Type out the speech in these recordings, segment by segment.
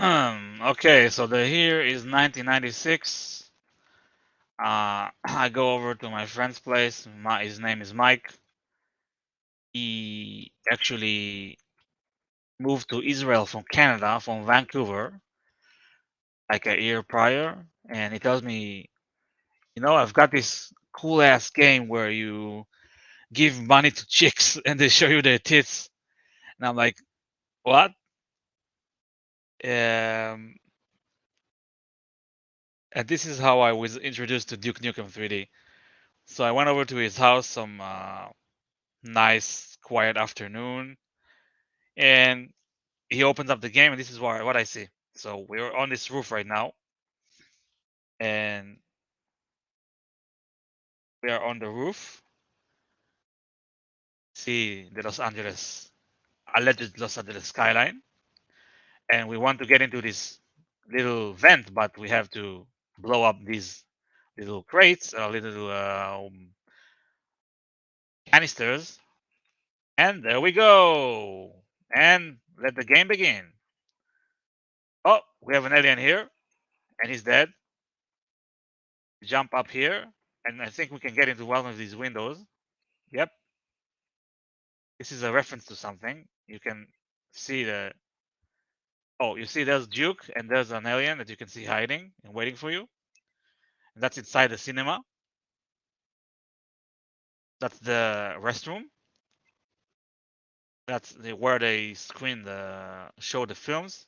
Okay, so the year is 1996. I go over to my friend's place. His name is Mike. He actually moved to Israel from Canada, from Vancouver, like a year prior. And he tells me, I've got this cool ass game where you give money to chicks and they show you their tits. And I'm like, what? Um, and this is how I was introduced to Duke Nukem 3D. So I went over to his house some nice, quiet afternoon, and he opens up the game, and this is what I see. So we're on this roof right now, and we are on the roof. See the alleged Los Angeles skyline, and we want to get into this little vent, but we have to blow up these little crates, little canisters, and there we go. And let the game begin. Oh, we have an alien here, and he's dead. Jump up here, and I think we can get into one of these windows. Yep, this is a reference to something. You can see you see there's Duke, and there's an alien that you can see hiding and waiting for you. And that's inside the cinema. That's the restroom. That's where they show the films.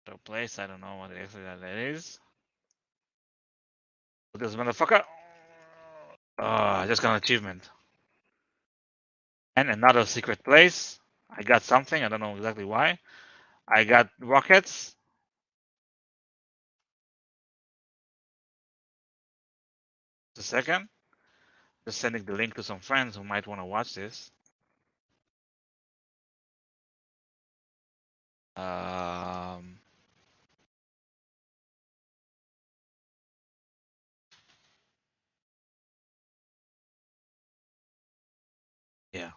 The place, I don't know what exactly that is. This motherfucker. Oh, I just got an achievement. And another secret place. I got something. I don't know exactly why. I got rockets. Just a second. Just sending the link to some friends who might want to watch this. Um, yeah.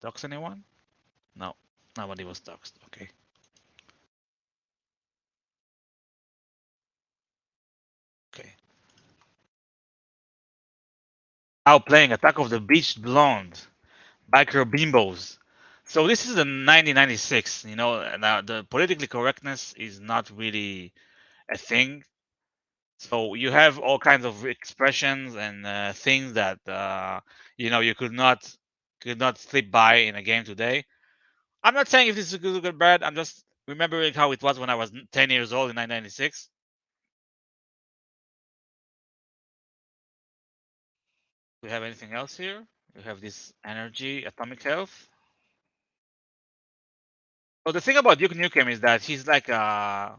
Dox anyone? No, nobody was doxed. Okay. Okay. Now playing Attack of the Beach Blonde, Biker Bimbos. So this is the 1996. Now the politically correctness is not really a thing. So you have all kinds of expressions and things that you could not slip by in a game today. I'm not saying if this is good or bad. I'm just remembering how it was when I was 10 years old in 1996. Do we have anything else here? We have this energy, atomic health. So the thing about Duke Nukem is that he's like a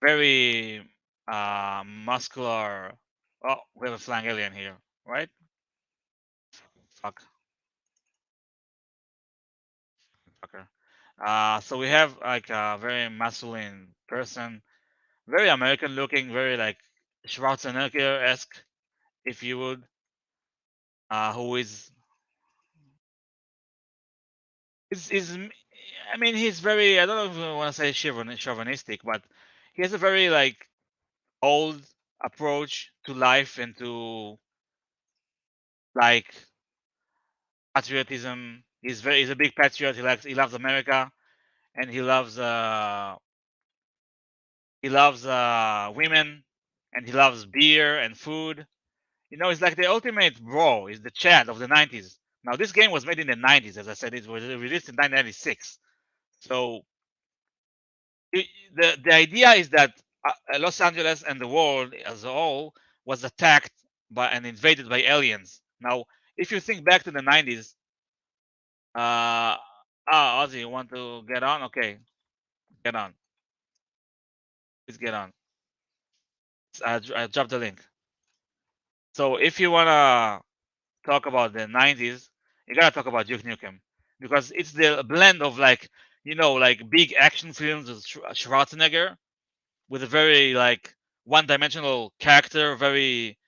very muscular. Oh, we have a flying alien here, right? Fuck, fucker. So we have like a very masculine person, very American looking, very like Schwarzenegger-esque, if you would, who is I mean, he's very, I don't know if I want to say chauvinistic, but he has a very like old approach to life and to like patriotism. He's a big patriot. He loves America, and he loves women, and he loves beer and food. He's like the ultimate bro. He's the Chad of the 90s. Now this game was made in the 90s, as I said. It was released in 1996. So the idea is that Los Angeles and the world as a whole was attacked by and invaded by aliens. Now, if you think back to the 90s, Ozzy, you want to get on? Okay, get on. Please get on. I dropped the link. So if you wanna talk about the 90s, you gotta talk about Duke Nukem because it's the blend of like big action films with Schwarzenegger with a very like one-dimensional character, very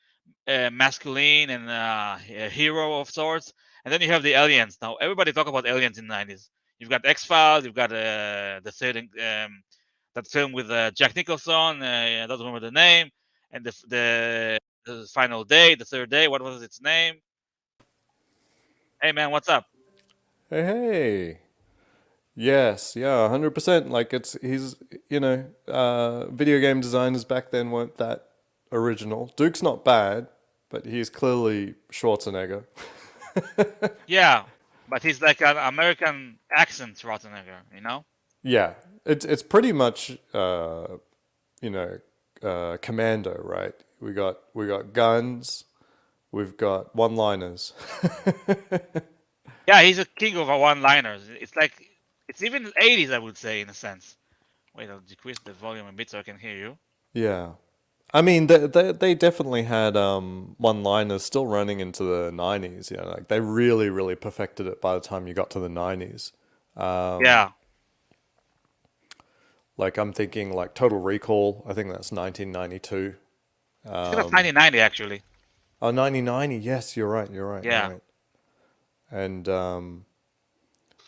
masculine and a hero of sorts. And then you have the aliens. Now everybody talk about aliens in the 90s. You've got X-Files. You've got the third that film with Jack Nicholson. I don't remember the name. And the final day, the third day. What was its name? Hey man, what's up? Hey, hey. Yes, yeah, 100%. Like video game designers back then weren't that original. Duke's not bad, but he's clearly Schwarzenegger. Yeah, but he's like an American accent Schwarzenegger. You know? Yeah, it's pretty much Commando, right? We got guns, we've got one-liners. Yeah, he's a king of one-liners. It's like it's even 80s, I would say, in a sense. Wait, I'll decrease the volume a bit so I can hear you. Yeah. I mean, they definitely had one-liners still running into the 90s. Like they really, really perfected it by the time you got to the 90s. Yeah, Like I'm thinking like Total Recall, I think that's 1992. I think that's 1990 actually. Oh, 1990. Yes, you're right, you're Yeah. right. And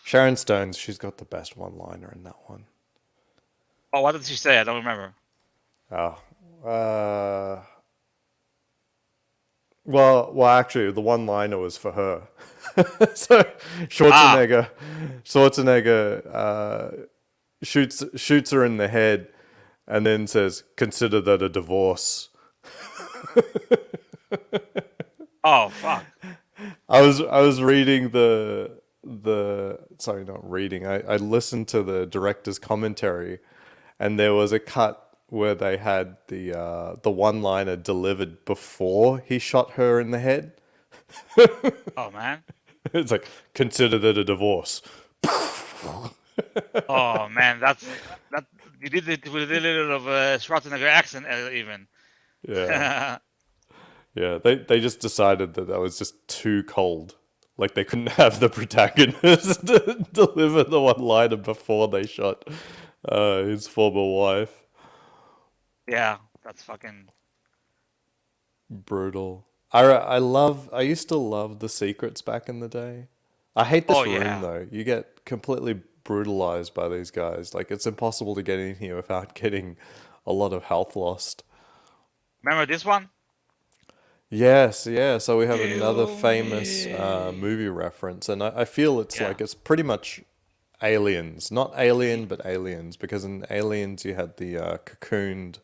Sharon Stone's, she's got the best one-liner in that one. Oh, what did she say? I don't remember. Oh, uh, well, actually, the one-liner was for her. So Ah, Schwarzenegger shoots her in the head, and then says, "Consider that a divorce." oh, fuck. I was reading the sorry, not reading. I listened to the director's commentary, and there was a cut where they had the one-liner delivered before he shot her in the head. Oh, man. It's like, consider that a divorce. Oh, man. That you did it with a little of a Schwarzenegger accent, even. Yeah. Yeah, they just decided that was just too cold. Like they couldn't have the protagonist deliver the one-liner before they shot his former wife. Yeah, that's fucking. Brutal. I used to love The Secrets back in the day. I hate Oh, this room yeah. though. You get completely brutalized by these guys. Like it's impossible to get in here without getting a lot of health lost. Remember this one? Yes, yeah. So we have another Kill famous me. movie reference, and I feel it's Yeah. like it's pretty much Aliens, not Alien, but Aliens, because in Aliens you had the cocooned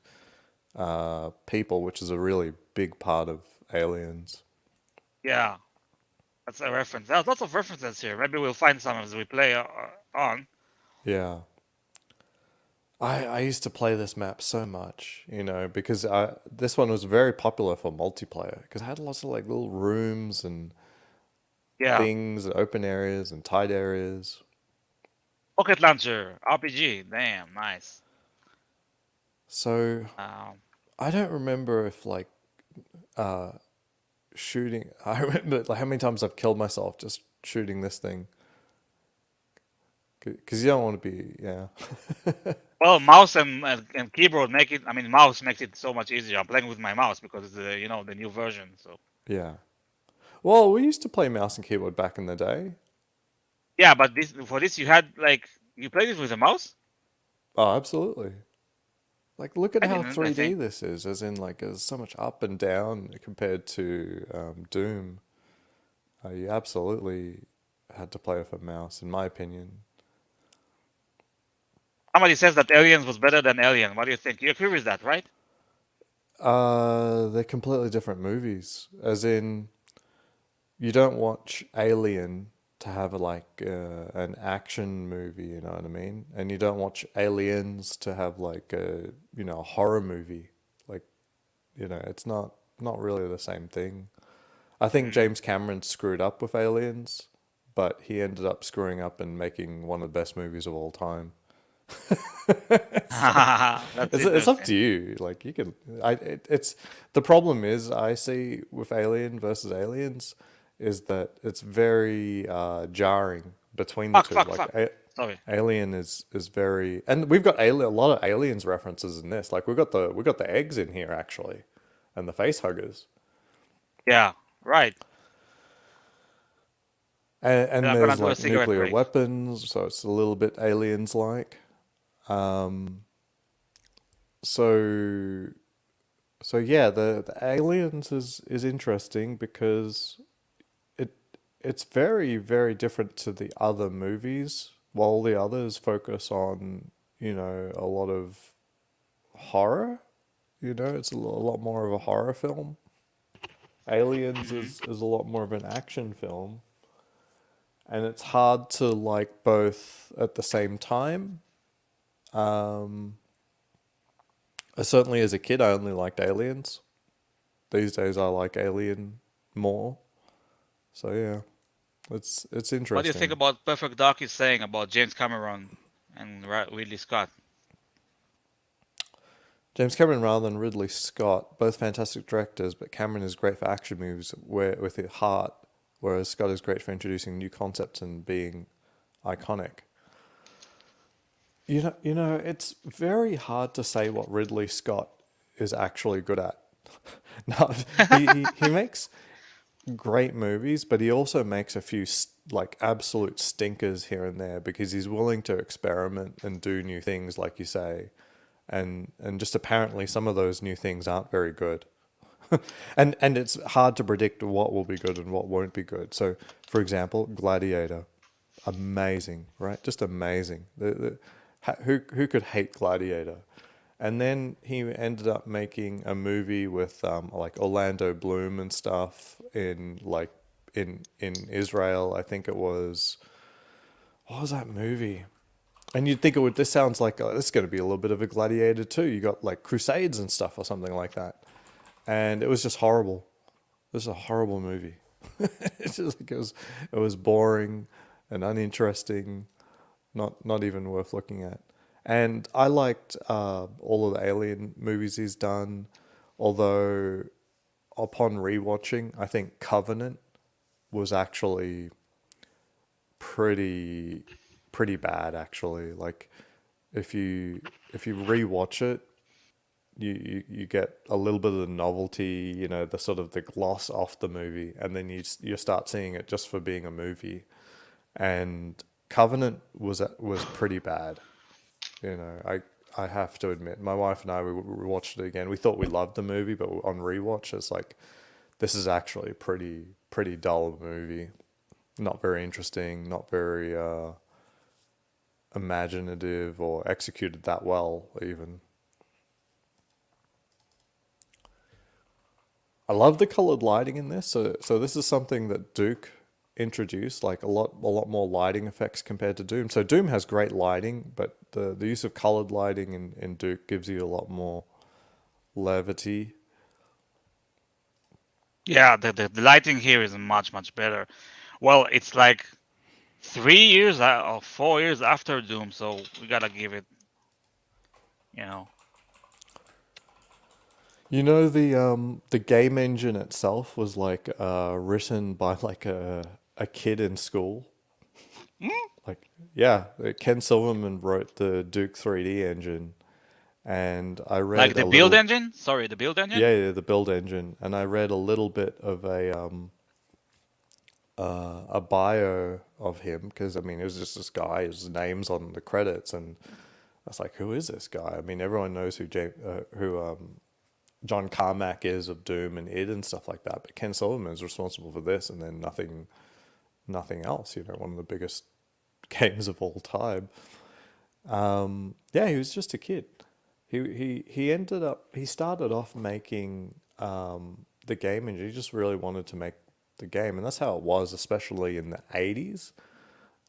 people, which is a really big part of Aliens. Yeah. That's a reference. There's lots of references here. Maybe we'll find some as we play on. Yeah. I used to play this map so much, because this one was very popular for multiplayer because it had lots of like little rooms and Yeah. things, and open areas and tight areas. Pocket launcher, RPG. Damn, nice. So Um, I don't remember if like uh, shooting. I remember like how many times I've killed myself just shooting this thing because you don't want to be, yeah. well, mouse and keyboard make it. I mean, mouse makes it so much easier. I'm playing with my mouse because it's the new version. So Yeah. Well, we used to play mouse and keyboard back in the day. yeah, but this you had like you played it with a mouse. Oh, absolutely. Like, look at I how didn't. I 3D think. this is, as in, like, there's so much up and down compared to Doom. You absolutely had to play with a mouse, in my opinion. Somebody says that Aliens was better than Alien. What do you think? You agree with that, right? They're completely different movies. As in, you don't watch Alien to have an action movie, you know what I mean? And you don't watch Aliens to have like a horror movie. Like, it's not really the same thing. I think Mm. James Cameron screwed up with Aliens, but he ended up screwing up and making one of the best movies of all time. So That's it's up interesting. to you. Like you can, it's the problem is I see with Alien versus Aliens is that it's very jarring between the Fuck, two. fuck, Like fuck. Sorry. Alien is very, and we've got a lot of Aliens references in this. Like we got the eggs in here actually, and the face huggers. Yeah, right. And Then I'm gonna there's do a like cigarette nuclear break. weapons, so it's a little bit aliens like. Um, so yeah, the aliens is interesting because it it's very different to the other movies. While the others focus on, a lot of horror, it's a lot more of a horror film. Aliens Hmm. is a lot more of an action film, and it's hard to like both at the same time. Um, Certainly as a kid, I only liked Aliens. These days, I like Alien more. So yeah, it's What do you think interesting. about Perfect Dark is saying about James Cameron and Ridley Scott? James Cameron rather than Ridley Scott, both fantastic directors, but Cameron is great for action movies where with his heart, whereas Scott is great for introducing new concepts and being iconic. It's very hard to say what Ridley Scott is actually good at. No, he makes great movies, but he also makes a few like absolute stinkers here and there because he's willing to experiment and do new things, like you say, and just apparently some of those new things aren't very good, and it's hard to predict what will be good and what won't be good. So, for example, Gladiator, amazing, right? Just amazing. Who could hate Gladiator? And then he ended up making a movie with like Orlando Bloom and stuff in like in Israel. I think it was, what was that movie? And you'd think it would. This sounds like this is going to be a little bit of a Gladiator too. You got like Crusades and stuff or something like that, and it was just horrible. This is a horrible movie. It's just like it was boring and uninteresting, not even worth looking at. And I liked all of the Alien movies he's done, although upon rewatching, I think Covenant was actually pretty pretty bad actually. Like if you rewatch it, you get a little bit of the novelty, the sort of the gloss off the movie, and then you start seeing it just for being a movie. And Covenant was pretty bad. I have to admit, my wife and I we watched it again. We thought we loved the movie, but on rewatch, it's like this is actually a pretty dull movie. Not very interesting. Not very imaginative or executed that well. Even I love the colored lighting in this. So this is something that Duke introduced, like a lot more lighting effects compared to Doom. So Doom has great lighting, but the use of colored lighting in Duke gives you a lot more levity. Yeah, the lighting here is much better. Well, it's like 3 years or 4 years after Doom, so we gotta give it, you know. The game engine itself was like written by like a kid in school. Hmm? Like yeah, Ken Silverman wrote the Duke 3D engine, and I Like read the a build little. engine? Sorry, the build engine? Yeah, the build engine, and I read a little bit of a bio of him because I mean it was just this guy. His name's on the credits, and I was like, who is this guy? I mean, everyone knows who John Carmack is of Doom and id and stuff like that, but Ken Silverman is responsible for this, and then nothing else. One of the biggest games of all time. Yeah, he was just a kid. He started off making the game, and he just really wanted to make the game, and that's how it was, especially in the 80s.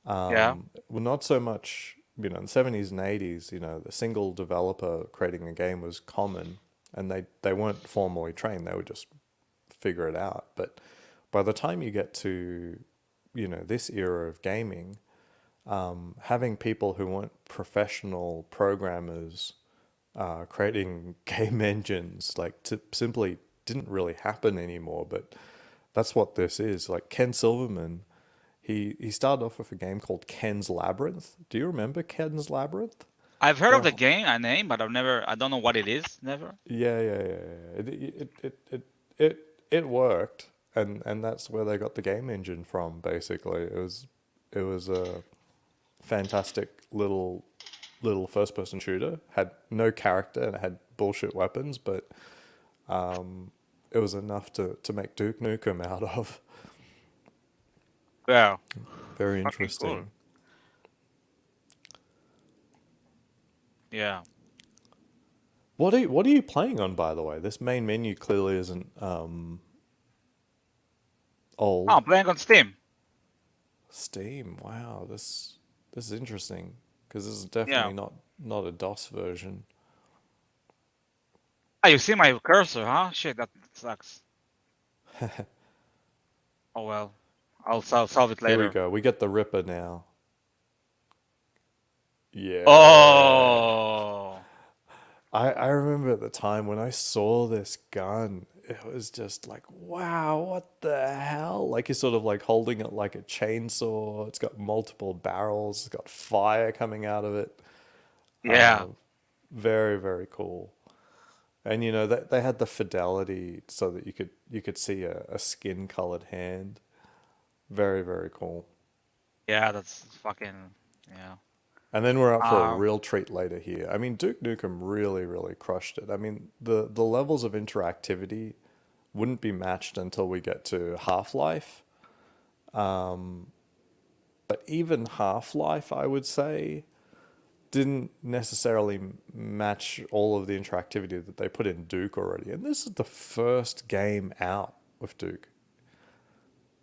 Yeah. Well, not so much, in the 70s and 80s, the single developer creating a game was common, and they weren't formally trained. They would just figure it out. But by the time you get to, this era of gaming, having people who weren't professional programmers creating game engines simply didn't really happen anymore. But that's what this is. Like Ken Silverman, he started off with a game called Ken's Labyrinth. Do you remember Ken's Labyrinth? I've heard of That the game, a name, but I don't know what it is. Never. Yeah. It worked. and that's where they got the game engine from. Basically, it was a fantastic little first person shooter. Had no character and it had bullshit weapons, but it was enough to make Duke Nukem out of. Yeah, Very fucking cool. interesting. Yeah. What are you playing on, by the way? This main menu clearly isn't Oh, old. I'm playing on Steam. Steam. Wow, this is interesting because this is Yeah. definitely not a DOS version. Ah, you see my cursor, huh? Shit, that sucks. Oh well. I'll solve it Here we later. go. We get the Ripper now. Yeah. Oh. I remember at the time when I saw this gun, it was just like, wow, what the hell? Like you're sort of like holding it like a chainsaw. It's got multiple barrels. It's got fire coming out of it. Yeah. Very, very cool. And you know they had the fidelity so that you could see a skin colored hand. Very, very cool. Yeah, that's fucking yeah. And then we're up for a Um real treat later here. I mean, Duke Nukem really, really crushed it. I mean, the levels of interactivity wouldn't be matched until we get to Half-Life. But even Half-Life, I would say, didn't necessarily match all of the interactivity that they put in Duke already. And this is the first game out with Duke.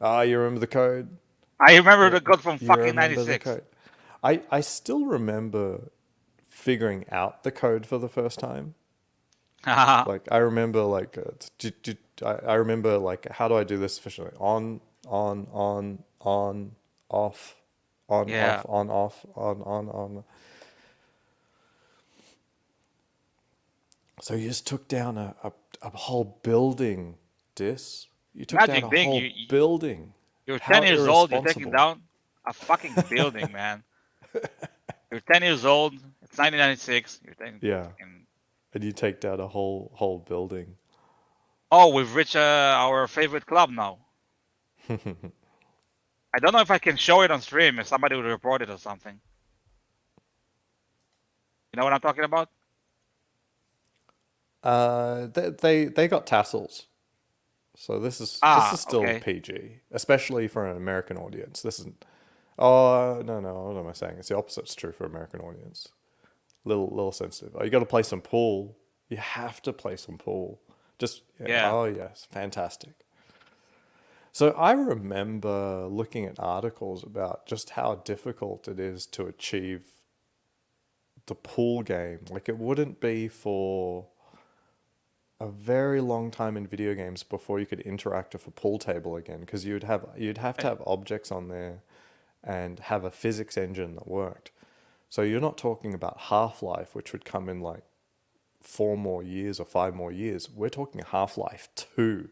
Ah, you remember the code? I remember You, the code from you fucking remember the 96. code? I still remember figuring out the code for the first time. Like I remember like I remember like how do I do this efficiently? On, off, on, Yeah. off, on. So you just took down a whole building, Dis. You took down Imagine a being whole building. you're 10 How years old, you're taking irresponsible. down a fucking building, man. You're 10 years old, it's 1996, you're taking Yeah. fucking And you take down a whole building. Oh, we've reached our favorite club now. I don't know if I can show it on stream if somebody would report it or something. You know what I'm talking about? They got tassels. So this is Ah, still okay. PG, especially for an American audience. This isn't. Oh no, what am I saying? It's the opposite's true for American audience. Little sensitive. Oh, you got to play some pool. You have to play some pool. Just yeah, Yeah. oh yes, fantastic. So I remember looking at articles about just how difficult it is to achieve the pool game. Like it wouldn't be for a very long time in video games before you could interact with a pool table again because you'd have to Eh, have objects on there and have a physics engine that worked. So you're not talking about Half-Life, which would come in like 4 more years or 5 more years. We're talking Half-Life 2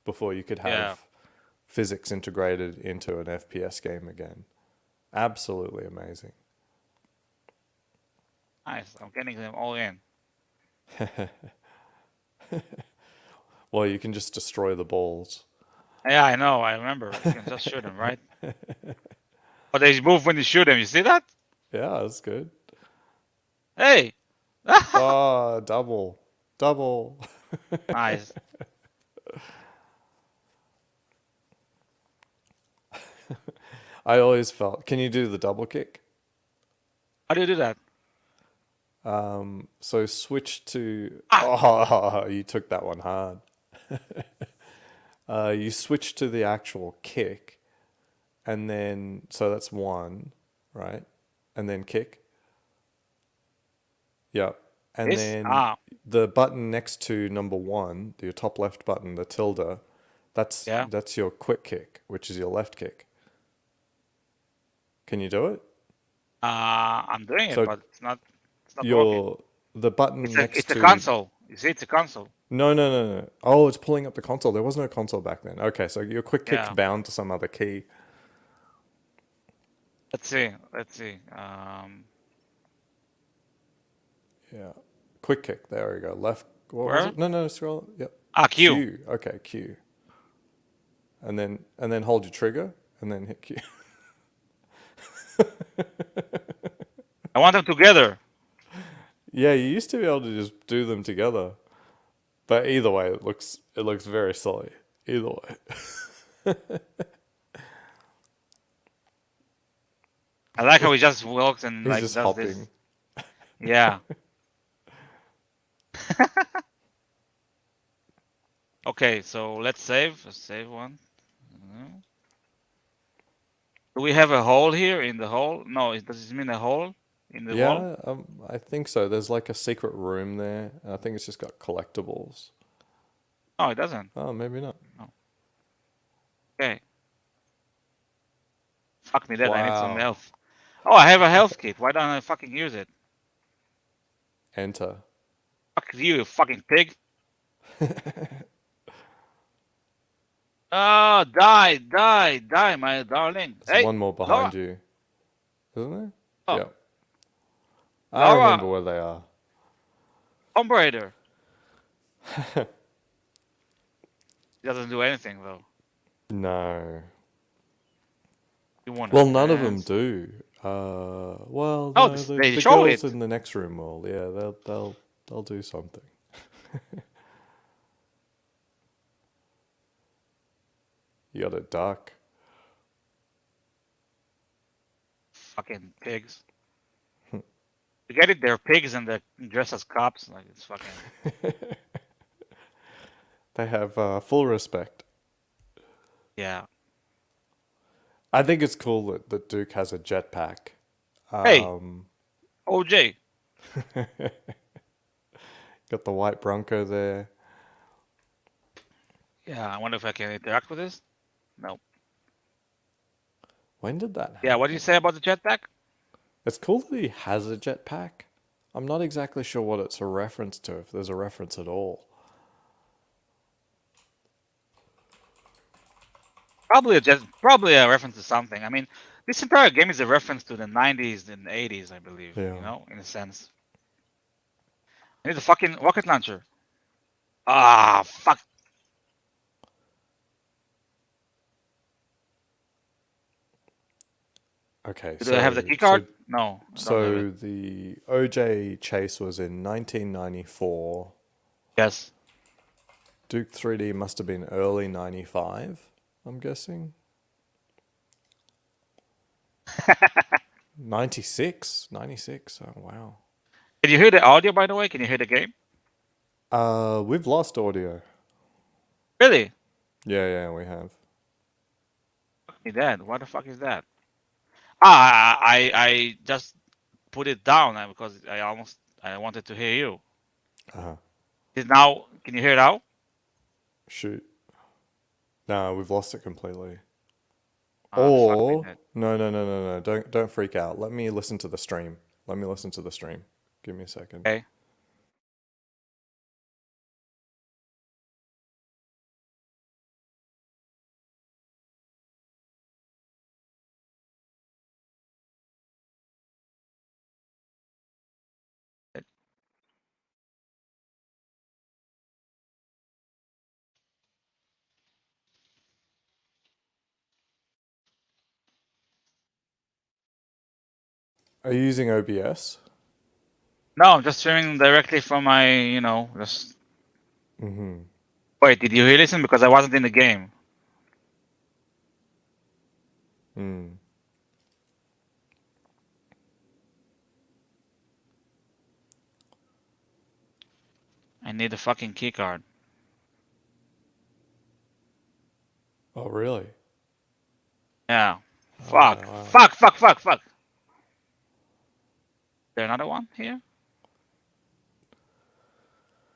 before you could Yeah. have physics integrated into an FPS game again. Absolutely amazing. Nice. I'm getting them all in. Well, you can just destroy the balls. Yeah, I know. I remember. You can just shoot them, right? But they move when you shoot them. You see that? Yeah, that's good. Hey. Oh, double. Double. Nice. I always felt. Can you do the double kick? How do you do that? So switch to. Ah. Oh, you took that one hard. You switch to the actual kick, and then so that's one, right? And then kick. Yep. And This? then Ah. the button next to number one, your top left button, the tilde, Yeah. that's your quick kick, which is your left kick. Can you do it? I'm doing it, So but it's not working. your the button It's next a to console. You see, it's a console. no. Oh, it's pulling up the console. There was no console back then. Okay, so your quick kick's Yeah. bound to some other key. Let's see. Let's see. Yeah. Quick kick. There we go. Left. What was Where? it? No, scroll. Yep. Ah, Q. Q. Okay, Q. and then hold your trigger, and then hit Q. I want them together. Yeah, you used to be able to just do them together, but either way, it looks very silly. Either way. I like how he just walks and He's like just does this. hopping. Yeah. Okay, so let's save. Let's save one. Do we have a hole here in the hole? No, does it mean a hole in the wall? Yeah, I think so. There's like a secret room there. And I think it's just got collectibles. No, it doesn't. Oh, maybe not. No. Okay. Fuck me dead. I need some Wow. health. Oh, I have a health kit. Why don't I fucking use it? Enter. Fuck you fucking pig. Oh, die, die, die, my darling. There's Hey, one more Laura. behind you, isn't there? Oh, Yep. I remember Laura. where they are. Operator. He doesn't do anything though. No. You want to Well, none of them dance? do. Well, No, no, the they the show girls it. in the next room will. Yeah, they'll do something. You got a duck. Fucking pigs. You get it? They're pigs and they're dressed as cops. Like it's fucking. They have full respect. Yeah. I think it's cool that Duke has a jetpack. Hey, Um, OJ. got the white Bronco there. Yeah, I wonder if I can interact with this. No. When did that Yeah, what did you happen? say about the jetpack? It's cool that he has a jetpack. I'm not exactly sure what it's a reference to, if there's a reference at all. Probably a reference to something. I mean, this entire game is a reference to the 90s and 80s, I believe. Yeah. You know, in a sense. I need a fucking rocket launcher. Ah, fuck. Okay, Do I have the key so card? No, I don't have it. so the OJ chase was in 1994. Yes. Duke 3D must have been early 95, I'm guessing. 96? 96. Oh wow. Can you hear the audio, by the way? Can you hear the game? We've lost audio. Really? Yeah, we have. Fuck me dead. What the fuck is that? I just put it down because I wanted to hear you. Uh-huh. Can you hear it now? Shoot. No, we've lost it completely. Ah, fuck me Or dead. no. Don't freak out. Let me listen to the stream. Let me listen to the stream. Give me a second. Okay. Are you using OBS? No, I'm just streaming directly from my, just. Mm-hmm. Wait, did you listen? Because I wasn't in the game. Mm. I need a fucking key card. Oh, really? Yeah. Oh, Fuck. wow. Fuck. Is there another one here?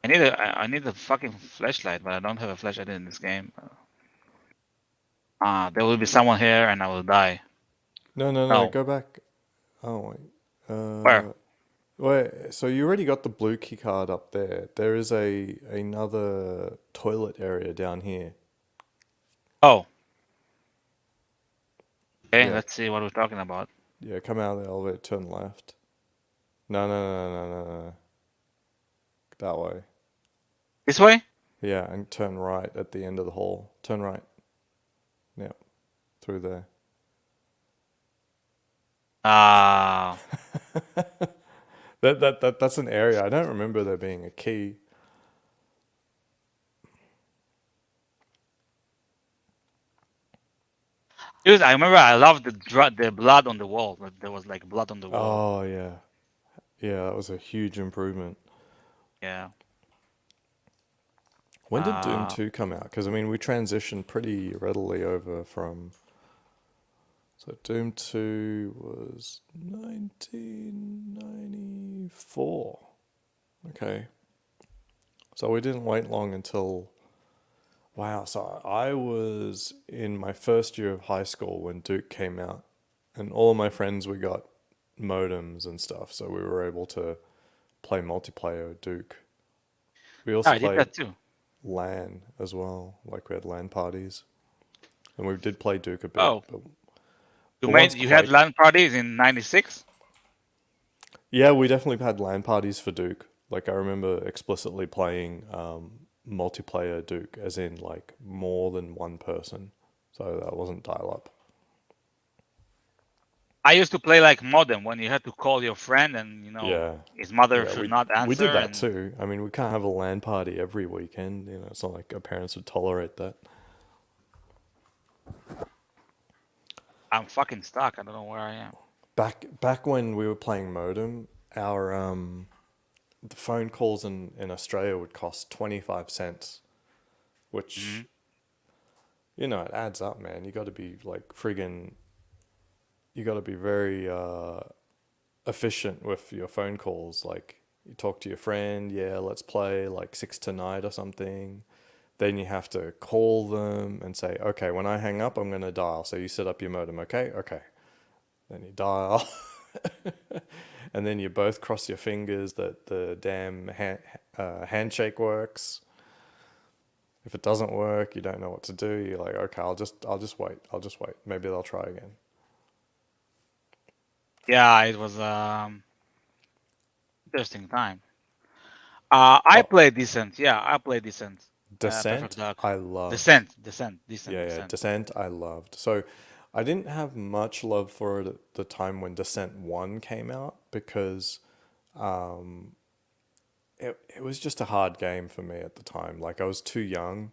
I need a fucking flashlight, but I don't have a flashlight in this game. There will be someone here and I will die. No, No. go back. Oh, wait. Where? Wait, so you already got the blue key card up there. There is another toilet area down here. Oh. Okay, Yeah, let's see what we're talking about. yeah, come out of the elevator, turn left. No. That way. This way? Yeah, and turn right at the end of the hall. Turn right. Yeah, through there. Uh, That's an area. I don't remember there being a key. dude, I remember I loved the blood on the wall. Like, there was like blood on the wall. Oh yeah, yeah. That was a huge improvement. Yeah. When did Doom Uh, 2 come out? Because I mean, we transitioned pretty readily over from. So Doom 2 was 1994. Okay. So we didn't wait long until. Wow, so I was in my first year of high school when Duke came out, and all of my friends we got modems and stuff, so we were able to play multiplayer with Duke. We yeah, also I did played that too. LAN as well, like we had LAN parties, and we did play Duke a bit. Oh, But once you had Quake, LAN parties in '96? yeah, we definitely had LAN parties for Duke. Like I remember explicitly playing multiplayer Duke, as in like more than one person, so that wasn't dial up. I used to play like modem when you had to call your friend and Yeah, his mother yeah, should not we did answer that and too. I mean, we can't have a LAN party every weekend. It's not like our parents would tolerate that. I'm fucking stuck. I don't know where I am. Back when we were playing modem, our the phone calls in Australia would cost 25 cents, Hmm. which it adds up, man. You got to be like friggin', you got to be very efficient with your phone calls. Like you talk to your friend, yeah, let's play like six tonight or something. Then you have to call them and say, okay, when I hang up, I'm going to dial. So you set up your modem, okay? Okay. Then you dial. And then you both cross your fingers that the damn handshake works. If it doesn't work, you don't know what to do. You're like, okay, I'll just wait. I'll just wait. Maybe they'll try again. Yeah, it was interesting time. I Oh, played decent. Yeah, I played decent. Perfect Descent, Dark. I loved. Decent, Yeah, Descent. Descent, I loved. So I didn't have much love for it at the time when Descent 1 came out because it was just a hard game for me at the time. Like I was too young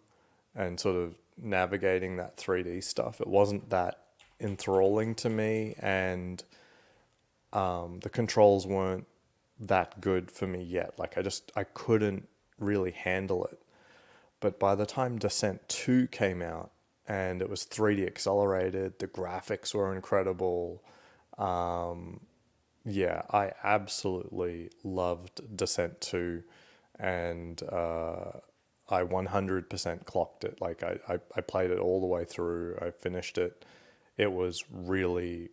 and sort of navigating that 3D stuff. It wasn't that enthralling to me, and the controls weren't that good for me yet. Like I couldn't really handle it. But by the time Descent 2 came out and it was 3D accelerated, the graphics were incredible. Yeah, I absolutely loved Descent 2, and I 100% clocked it. Like I played it all the way through. I finished it. It was really,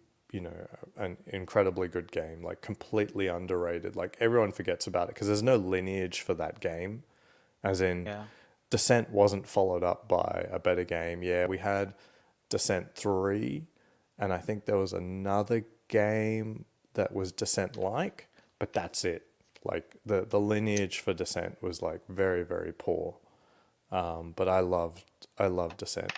an incredibly good game, like completely underrated. Like everyone forgets about it because there's no lineage for that game, as in Yeah. Descent wasn't followed up by a better game. Yeah, we had Descent 3, and I think there was another game that was Descent like, but that's it. Like the lineage for Descent was like very, very poor. But I loved Descent.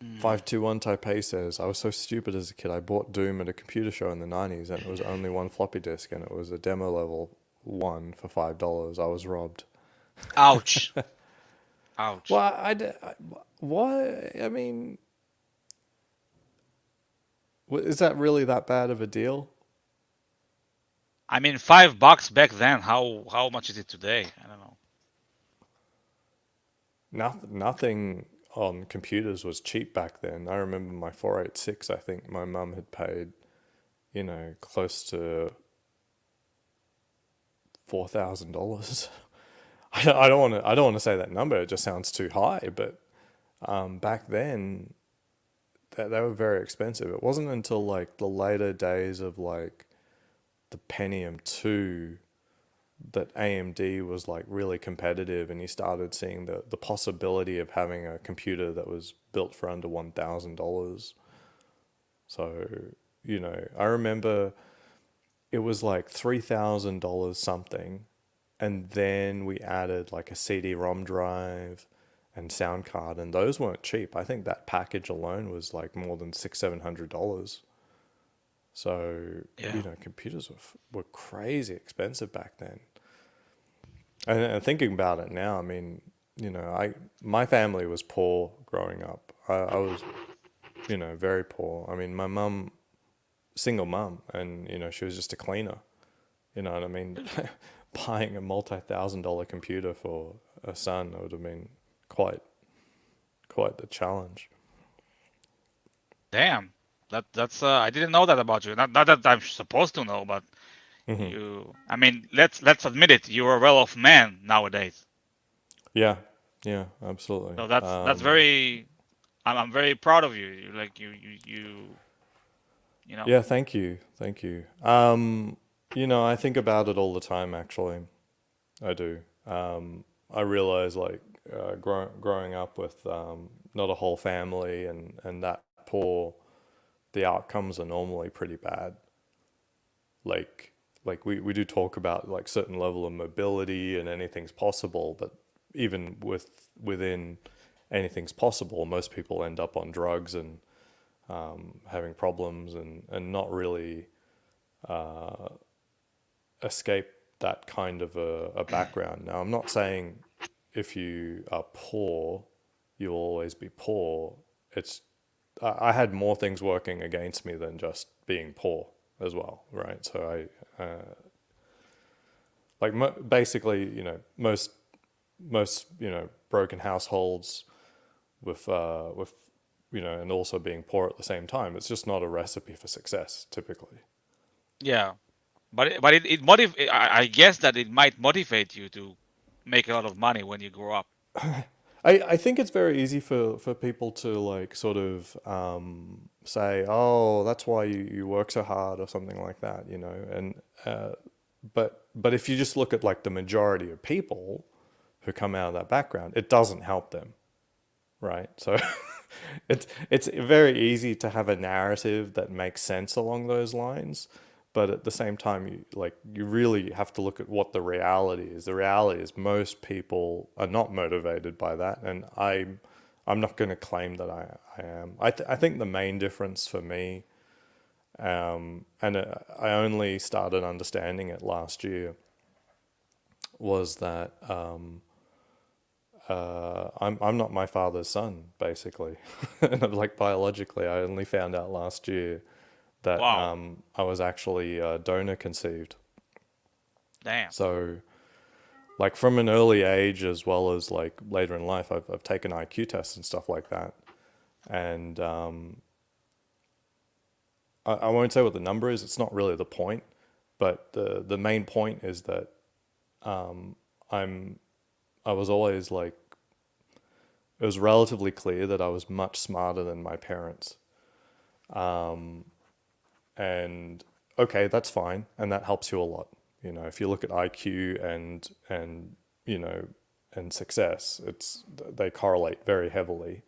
Mm. 521 Taipei says, I was so stupid as a kid. I bought Doom at a computer show in the 90s and it was only one floppy disk and it was a demo level one for $5. I was robbed. Ouch. Ouch. Well, why? I mean, is that really that bad of a deal? I mean, $5 back then. How much is it today? I don't know. Nothing on computers was cheap back then. I remember my 486, I think my mum had paid, close to $4,000. I don't want to say that number. It just sounds too high. But back then, they were very expensive. It wasn't until like the later days of like the Pentium 2 that AMD was like really competitive, and you started seeing the possibility of having a computer that was built for under $1,000. So, I remember it was like $3,000 something, and then we added like a CD-ROM drive, and sound card, and those weren't cheap. I think that package alone was like more than $600, $700. So, Yeah. computers were crazy expensive back then. And thinking about it now, I mean, I my family was poor growing up. I was, very poor. I mean, my mum, single mum, and she was just a cleaner. You know what I mean? Buying a multi-thousand-dollar computer for a son would have been quite quite the challenge. Damn. That's I didn't know that about you. Not that I'm supposed to know, but Hmm. you. I mean, let's admit it. You're a well-off man nowadays. Yeah, yeah, absolutely. So that's very. I'm very proud of you. You like you know. Yeah, thank you, thank you. I think about it all the time. Actually, I do. I realize like growing up with not a whole family and that poor, the outcomes are normally pretty bad. Like we do talk about like certain level of mobility and anything's possible, but even within anything's possible, most people end up on drugs and having problems and not really escape that kind of a background. Now, I'm not saying if you are poor, you'll always be poor. It's I had more things working against me than just being poor as well, right? So like basically, most broken households with and also being poor at the same time. It's just not a recipe for success typically. Yeah. I guess that it might motivate you to make a lot of money when you grow up. I think it's very easy for people to like sort of say, oh, that's why you work so hard or something like that, and but if you just look at like the majority of people who come out of that background, it doesn't help them, right? So it's very easy to have a narrative that makes sense along those lines, but at the same time, you really have to look at what the reality is. The reality is most people are not motivated by that, and I'm not going to claim that I am. I think the main difference for me, and I only started understanding it last year, was that I'm not my father's son, basically. And I'm like biologically, I only found out last year that Wow. I was actually donor conceived. Damn. So, like from an early age, as well as like later in life, I've taken IQ tests and stuff like that. And I won't say what the number is. It's not really the point, but the main point is that I'm I was always like it was relatively clear that I was much smarter than my parents. And okay, that's fine, and that helps you a lot. If you look at IQ and you know and success, they correlate very heavily.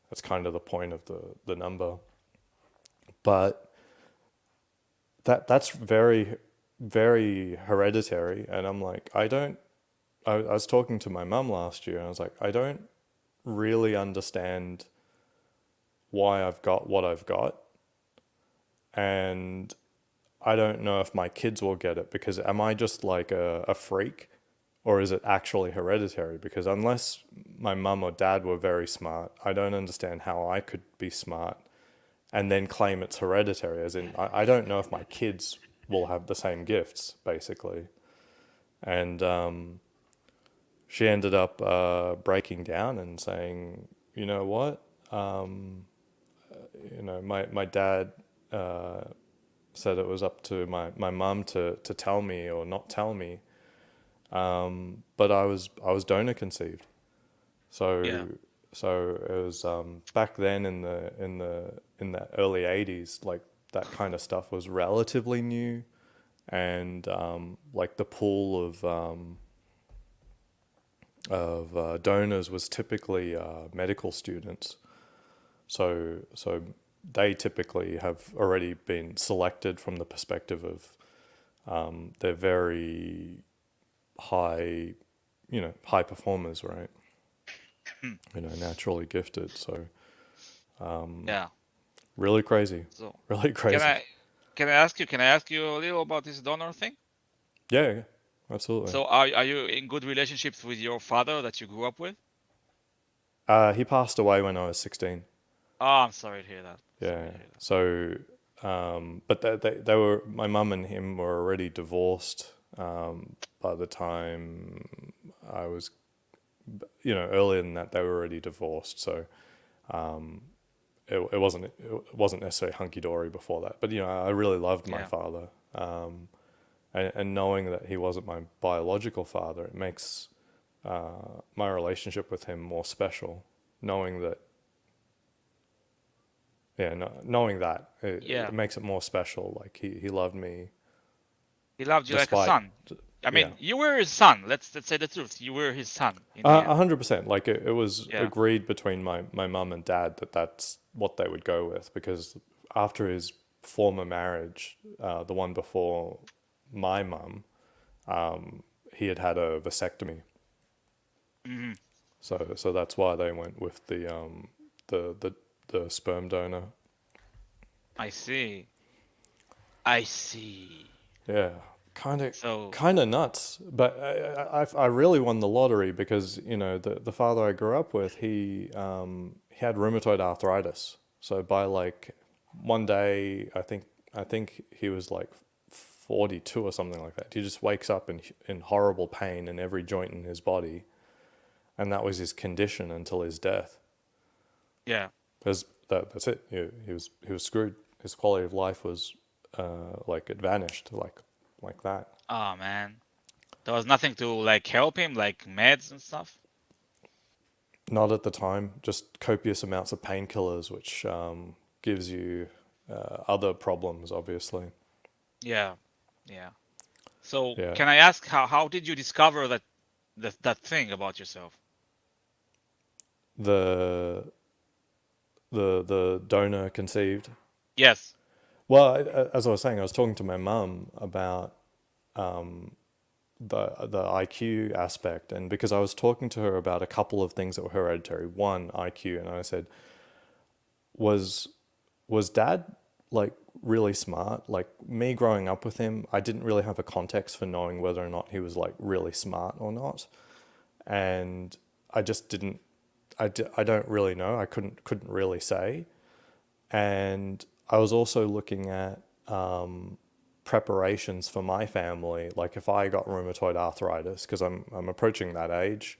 That's kind of the point of the number. But that's very very hereditary, and I'm like, I don't. I was talking to my mum last year, and I was like, I don't really understand why I've got what I've got, and I don't know if my kids will get it because am I just like a freak or is it actually hereditary? Because unless my mum or dad were very smart, I don't understand how I could be smart and then claim it's hereditary. As in, I don't know if my kids will have the same gifts, basically. And she ended up breaking down and saying, you know what? My dad said it was up to my mum to tell me or not tell me. But I was donor conceived. Yeah. So so it was back then in the early '80s, like that kind of stuff was relatively new, and like the pool of donors was typically medical students. So they typically have already been selected from the perspective of they're very high, high performers, right? naturally gifted. So Yeah. really crazy, So really can crazy. I can I ask you a little about this donor thing? Yeah, yeah, absolutely. So are you in good relationships with your father that you grew up with? He passed away when I was 16. Oh, I'm sorry to hear that. Sorry Yeah. to hear that. So, but they were, my mum and him were already divorced by the time I was, earlier than that, they were already divorced. So it wasn't necessarily hunky dory before that. But I really loved my Yeah. father, and knowing that he wasn't my biological father, it makes my relationship with him more special. Knowing that, yeah, no, knowing that it Yeah. makes it more special. Like he loved me He loved you like a despite, son. I yeah, mean, you were his son. Let's say the truth. You were his son in the end. 100%. Like it was Yeah. agreed between my mum and dad that that's what they would go with, because after his former marriage, the one before my mum, he had had a vasectomy. Hmm. So that's why they went with the the the sperm donor. I see. I see. Yeah, kind of So, kind of nuts. But I really won the lottery because the father I grew up with, he had rheumatoid arthritis. So by like one day, I think he was like 42 or something like that. He just wakes up in horrible pain in every joint in his body, and that was his condition until his death. yeah. Because that's it. He was screwed. His quality of life was like it vanished like that. Oh man. There was nothing to like help him, like meds and stuff. Not at the time. Just copious amounts of painkillers, which gives you other problems, obviously. Yeah. Yeah. So, Yeah. can I ask how did you discover that thing about yourself? The the donor conceived. Yes. Well, as I was saying, I was talking to my mum about the IQ aspect, and because I was talking to her about a couple of things that were hereditary. One, IQ, and I said, was was dad like really smart? Like me growing up with him, I didn't really have a context for knowing whether or not he was like really smart or not, and I just didn't. I don't really know. I couldn't really say. And I was also looking at preparations for my family, like if I got rheumatoid arthritis, because I'm approaching that age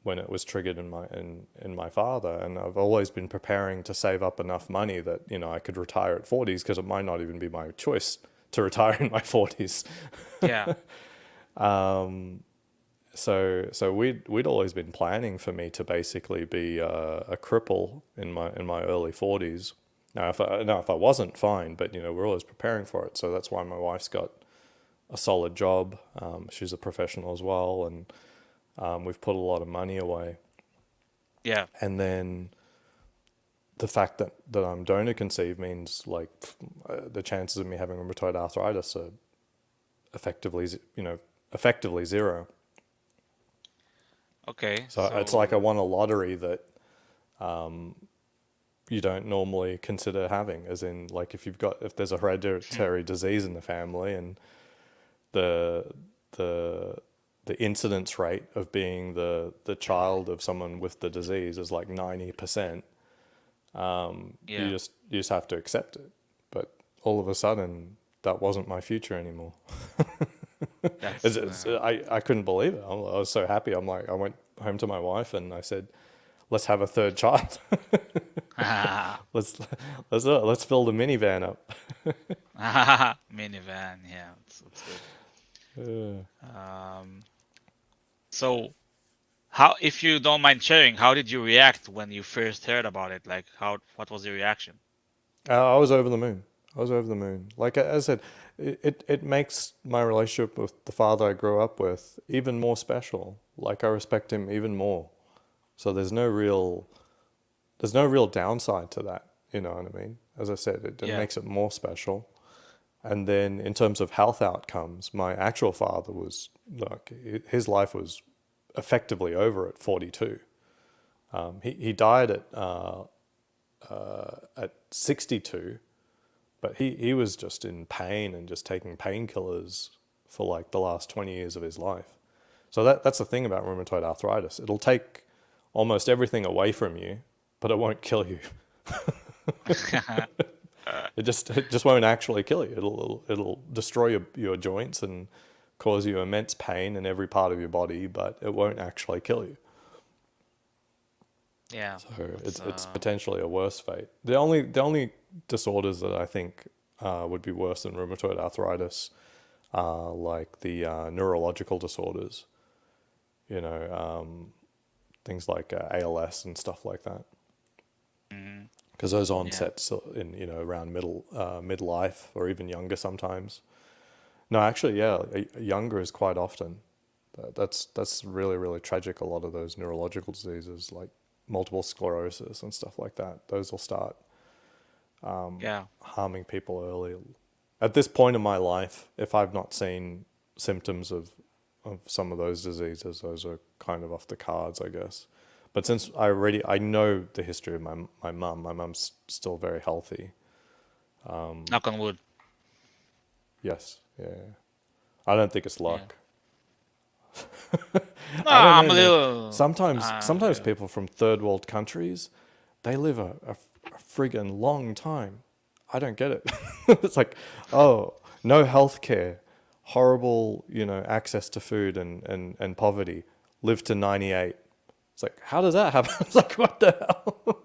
when it was triggered in my father, and I've always been preparing to save up enough money that I could retire at 40s, because it might not even be my choice to retire in my 40s. Yeah. So we'd always been planning for me to basically be a cripple in my early 40s. Now if I wasn't, fine, but we're always preparing for it. So that's why my wife's got a solid job. She's a professional as well, and we've put a lot of money away. Yeah. And then the fact that I'm donor conceived means like the chances of me having rheumatoid arthritis are effectively effectively zero. Okay. So it's like I So, won a lottery that you don't normally consider having, as in like if there's a hereditary disease in the family, and the the the incidence rate of being the child of someone with the disease is like 90%. You yeah. just have to accept it. But all of a sudden, that wasn't my future anymore. That's I couldn't believe it. I was so happy. I went home to my wife and I said, "Let's have a third child. let's let's fill the minivan up." minivan. Yeah, that's good. Um, so how, if you don't mind sharing, how did you react when you first heard about it? Like, what was your reaction? I was over the moon. I was over the moon. Like I said, it makes my relationship with the father I grew up with even more special. Like I respect him even more. So there's no real downside to that. You know what I mean? As I said, it Yeah. makes it more special. And then in terms of health outcomes, my actual father was like his life was effectively over at 42. He died at 62, but he was just in pain and just taking painkillers for like the last 20 years of his life. So that's the thing about rheumatoid arthritis. It'll take almost everything away from you, but it won't kill you. It just won't actually kill you. It'll destroy your joints and cause you immense pain in every part of your body, but it won't actually kill you. Yeah, So that's it's potentially a worse fate. The only disorders that I think would be worse than rheumatoid arthritis are like the neurological disorders. You know, things like ALS and stuff like that. mhm, Because those yeah. onsets in around midlife or even younger sometimes. No, actually, yeah, younger is quite often. That's really really tragic. A lot of those neurological diseases like multiple sclerosis and stuff like that. Those will start Yeah. harming people early. At this point in my life, if I've not seen symptoms of some of those diseases, those are kind of off the cards, I guess. But since I know the history of my mum's still very healthy. Knock on wood. Yes, yeah. I don't think it's Yeah. luck. No, I don't I'm know, a man. little. Sometimes Yeah. people from third world countries, they live a friggin' long time. I don't get it. It's like, oh, no health care, horrible, access to food and poverty. Live to 98. It's like, how does that happen? It's like, what the hell?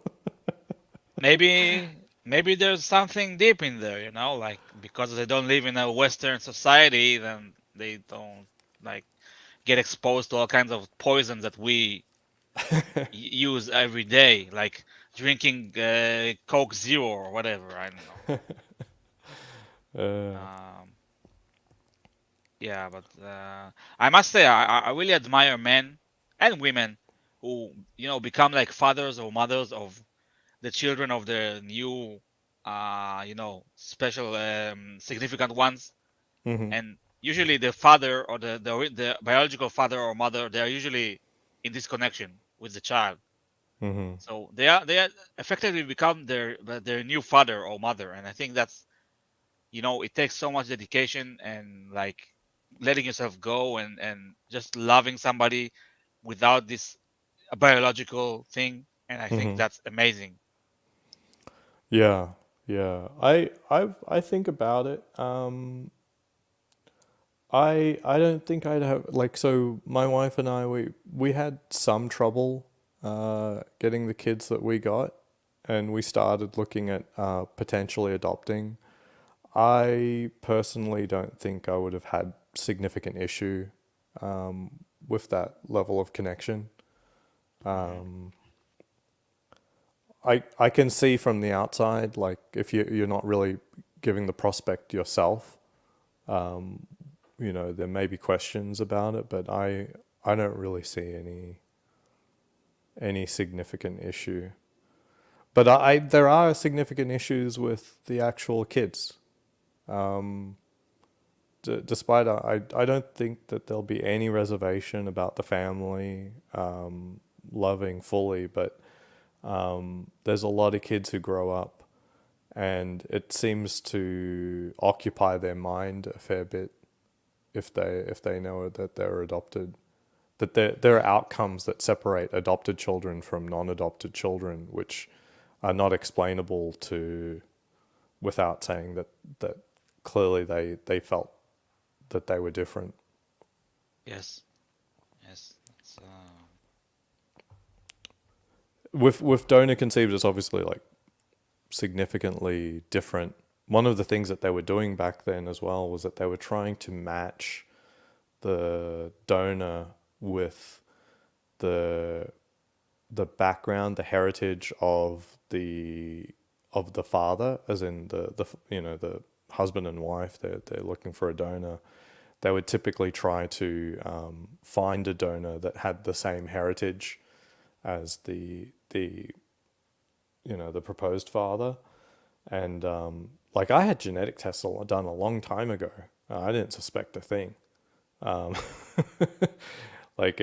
Maybe there's something deep in there, like because they don't live in a Western society, then they don't like get exposed to all kinds of poisons that we use every day, like drinking Coke Zero or whatever. I don't know. Uh, Um, yeah, but I must say I really admire men and women who become like fathers or mothers of the children of the new special significant ones. hmm And usually the father or the biological father or mother, they are usually in disconnection with the child, hmm so they are effectively become their new father or mother. And I think that's, it takes so much dedication and like letting yourself go and just loving somebody without this biological thing. And I think hmm that's amazing. Yeah, yeah. I think about it. I don't think I'd have like so my wife and I we had some trouble getting the kids that we got, and we started looking at potentially adopting. I personally don't think I would have had significant issue with that level of connection. Hmm. I can see from the outside, like if you're not really giving the prospect yourself, there may be questions about it, but I don't really see any significant issue. But there are significant issues with the actual kids. Despite I don't think that there'll be any reservation about the family loving fully, but there's a lot of kids who grow up, and it seems to occupy their mind a fair bit if they know that they're adopted. That there are Yeah. outcomes that separate adopted children from non-adopted children, which are not explainable to without saying that clearly they felt that they were different. Yes. Yes. It's, With donor conceived, it's obviously like significantly different. One of the things that they were doing back then as well was that they were trying to match the donor with the the background, the heritage of the father, as in the husband and wife. They're looking for a donor. They would typically try to find a donor that had the same heritage as the proposed father. And like I had genetic tests done a long time ago. I didn't suspect a thing. Um, like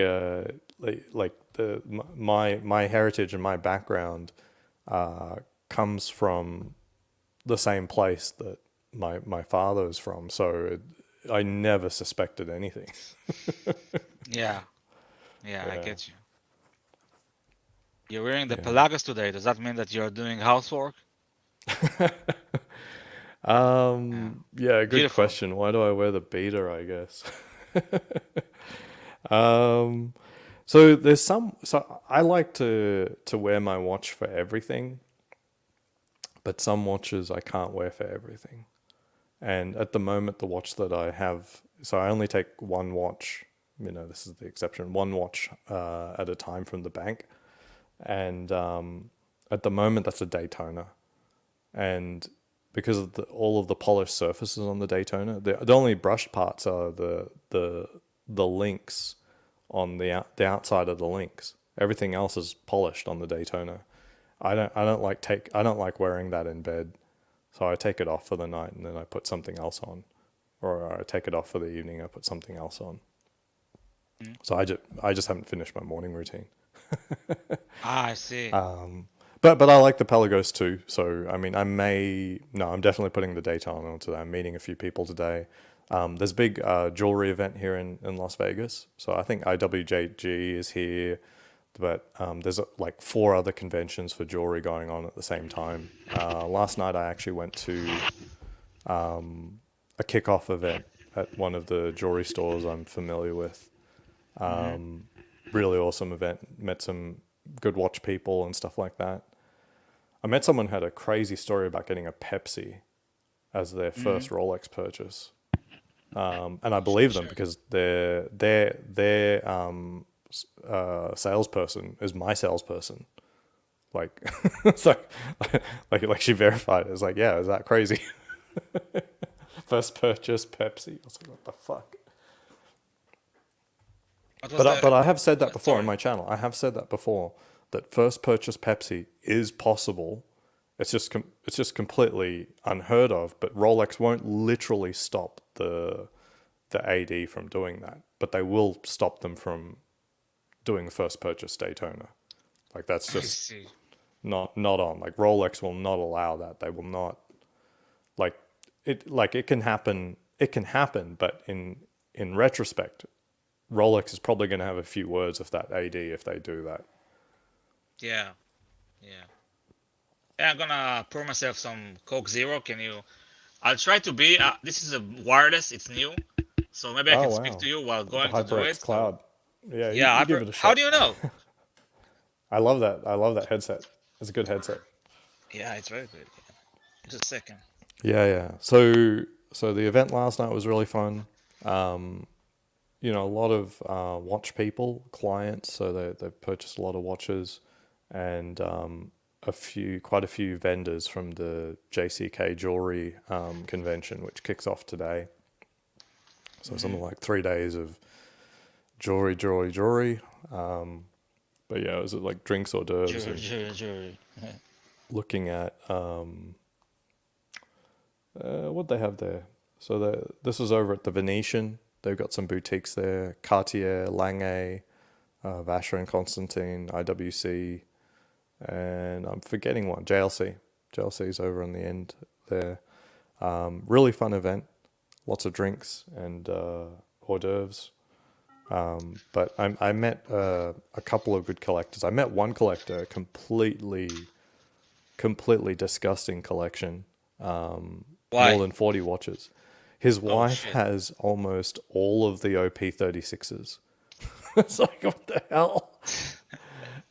my heritage and my background uh, comes from the same place that my father is from, so I never suspected anything. Yeah, yeah, I Yeah, get you. You're wearing the yeah. pelagas today. Does that mean that you're doing housework? Yeah, Yeah, good beautiful. question. Why do I wear the beater, I guess? Um, so I like to wear my watch for everything, but some watches I can't wear for everything. And at the moment, the watch that I have, so I only take one watch. This is the exception. One watch at a time from the bank, and at the moment, that's a Daytona. And because of all of the polished surfaces on the Daytona, the only brushed parts are the links on the outside of the links. Everything else is polished on the Daytona. I don't like wearing that in bed, so I take it off for the night and then I put something else on, or I take it off for the evening. I put something else on. Mm. So I just haven't finished my morning routine. Ah, I see. But I like the Pelagos too. So I mean, I'm definitely putting the Daytona on today. I'm meeting a few people today. There's a big jewelry event here in Las Vegas. So I think IWJG is here, but there's like four other conventions for jewelry going on at the same time. Last night I actually went to a kickoff event at one of the jewelry stores I'm familiar with. Hmm. Really awesome event. Met some good watch people and stuff like that. I met someone who had a crazy story about getting a Pepsi as their Hmm. first Rolex purchase, and I believe them Sure. because their salesperson is my salesperson. Like, so, like she verified it. It's like, yeah, is that crazy? First purchase Pepsi. I was like, what the fuck? What was the But I have said that before on story? my channel. I have said that before that first purchase Pepsi is possible. It's just completely unheard of. But Rolex won't literally stop the AD from doing that, but they will stop them from doing first purchase Daytona. Like that's I just see. not on. Like Rolex will not allow that. They will not like it. Like it can happen. It can happen, but in retrospect, Rolex is probably going to have a few words with that AD if they do that. Yeah, yeah. Yeah, I'm gonna pour myself some Coke Zero. Can you? I'll try to be. This is a wireless. It's new, so maybe I Oh can speak wow, to you while the going to do HyperX it. So Cloud. Yeah, yeah, you give it a how shot. do you know? I love that. I love that headset. It's a good headset. Yeah, it's very good. Just a second. Yeah, yeah. So the event last night was really fun. Um, a lot of watch people, clients, so they've purchased a lot of watches, and quite a few vendors from the JCK Jewelry convention, which kicks off today. So Hmm. something like 3 days of jewelry, jewelry, jewelry. But yeah, it was like drinks, hors d'oeuvres, Jury, and jury, jury. looking at what they have there. So this was over at the Venetian. They've got some boutiques there: Cartier, Lange, Vacher and Constantine, IWC, and I'm forgetting one. JLC. JLC's over on the end there. Really fun event. Lots of drinks and hors d'oeuvres. But I met a couple of good collectors. I met one collector, completely disgusting collection. More Why? than 40 watches. His Oh wife shit. has almost all of the OP36s. It's like, what the hell?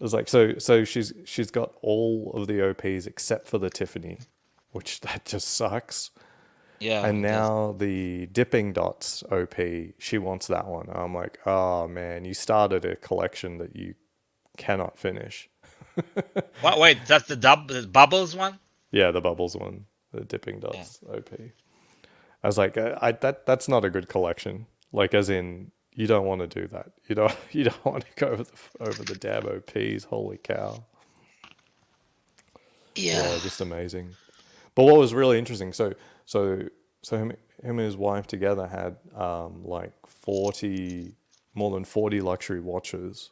It's like, so she's got all of the OPs except for the Tiffany, which that just sucks. Yeah, And it does. now the Dipping Dots OP, she wants that one. I'm like, oh man, you started a collection that you cannot finish. What? Wait, that's the bubbles one? Yeah, the Bubbles one, the Dipping Yeah. Dots OP. I was like, that's not a good collection. Like, as in, you don't want to do that. You don't want to go over the damn OPs. Holy cow! Yeah. Yeah, just amazing. But what was really interesting, so him and his wife together had like 40, more than 40 luxury watches,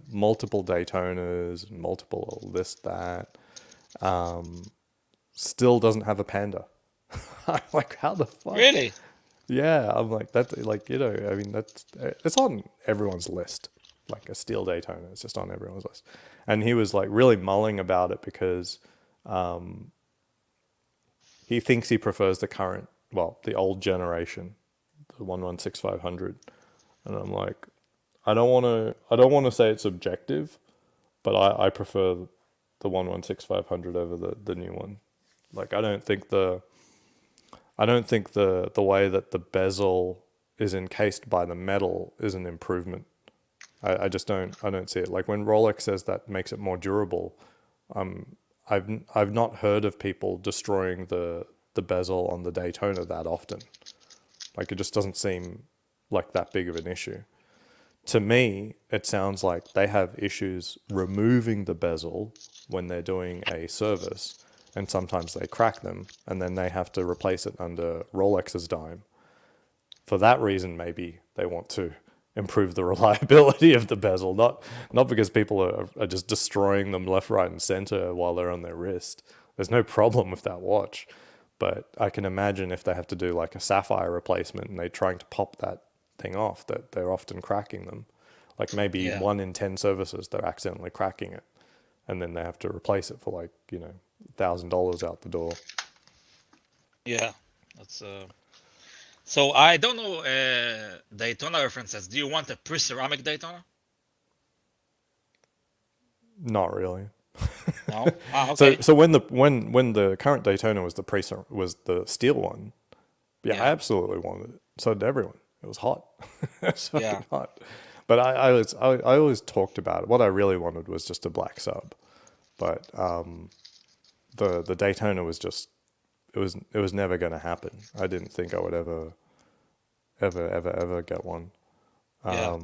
multiple Daytonas and multiple this, that, still doesn't have a panda. I'm like, how the fuck? Really? Yeah, I'm like that. Like I mean, that's it's on everyone's list. Like a steel Daytona, it's just on everyone's list. And he was like really mulling about it because he thinks he prefers the current, well, the old generation, the 116-500. And I'm like, I don't want to say it's objective, but I prefer the 116-500 over the new one. Like I don't think the way that the bezel is encased by the metal is an improvement. I just don't see it. Like when Rolex says that makes it more durable, I've not heard of people destroying the bezel on the Daytona that often. Like it just doesn't seem like that big of an issue. To me, it sounds like they have issues removing the bezel when they're doing a service, and sometimes they crack them, and then they have to replace it under Rolex's dime. For that reason, maybe they want to improve the reliability of the bezel, not because people are just destroying them left, right, and center while they're on their wrist. There's no problem with that watch, but I can imagine if they have to do like a sapphire replacement and they're trying to pop that thing off, that they're often cracking them. Like maybe Yeah. 1 in 10 services, they're accidentally cracking it, and then they have to replace it for like $1,000 out the door. Yeah. That's So I don't know Daytona references. Do you want a pre-ceramic Daytona? Not really. No. Ah, So okay. so when the current Daytona was was the steel one, yeah, I Yeah. absolutely wanted it. So did everyone. It was hot. It's Yeah. fucking hot. But I always talked about it. What I really wanted was just a black sub. But the Daytona was just it was never going to happen. I didn't think I would ever get one. Yeah.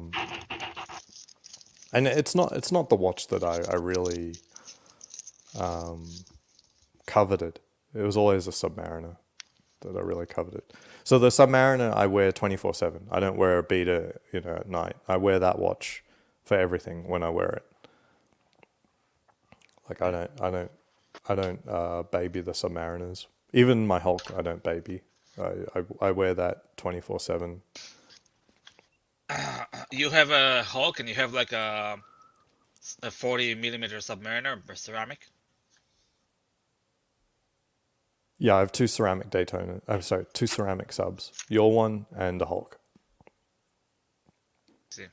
And it's not the watch that I really coveted. It was always a Submariner that I really coveted. So the Submariner I wear 24/7. I don't wear a beater, at night. I wear that watch for everything when I wear it. Like I don't baby the Submariners. Even my Hulk, I don't baby. I wear that 24/7. You have a Hulk and you have like a 40 millimeter Submariner ceramic. Yeah, I have two ceramic Daytona. I'm sorry, two ceramic subs. Your one and a Hulk. See,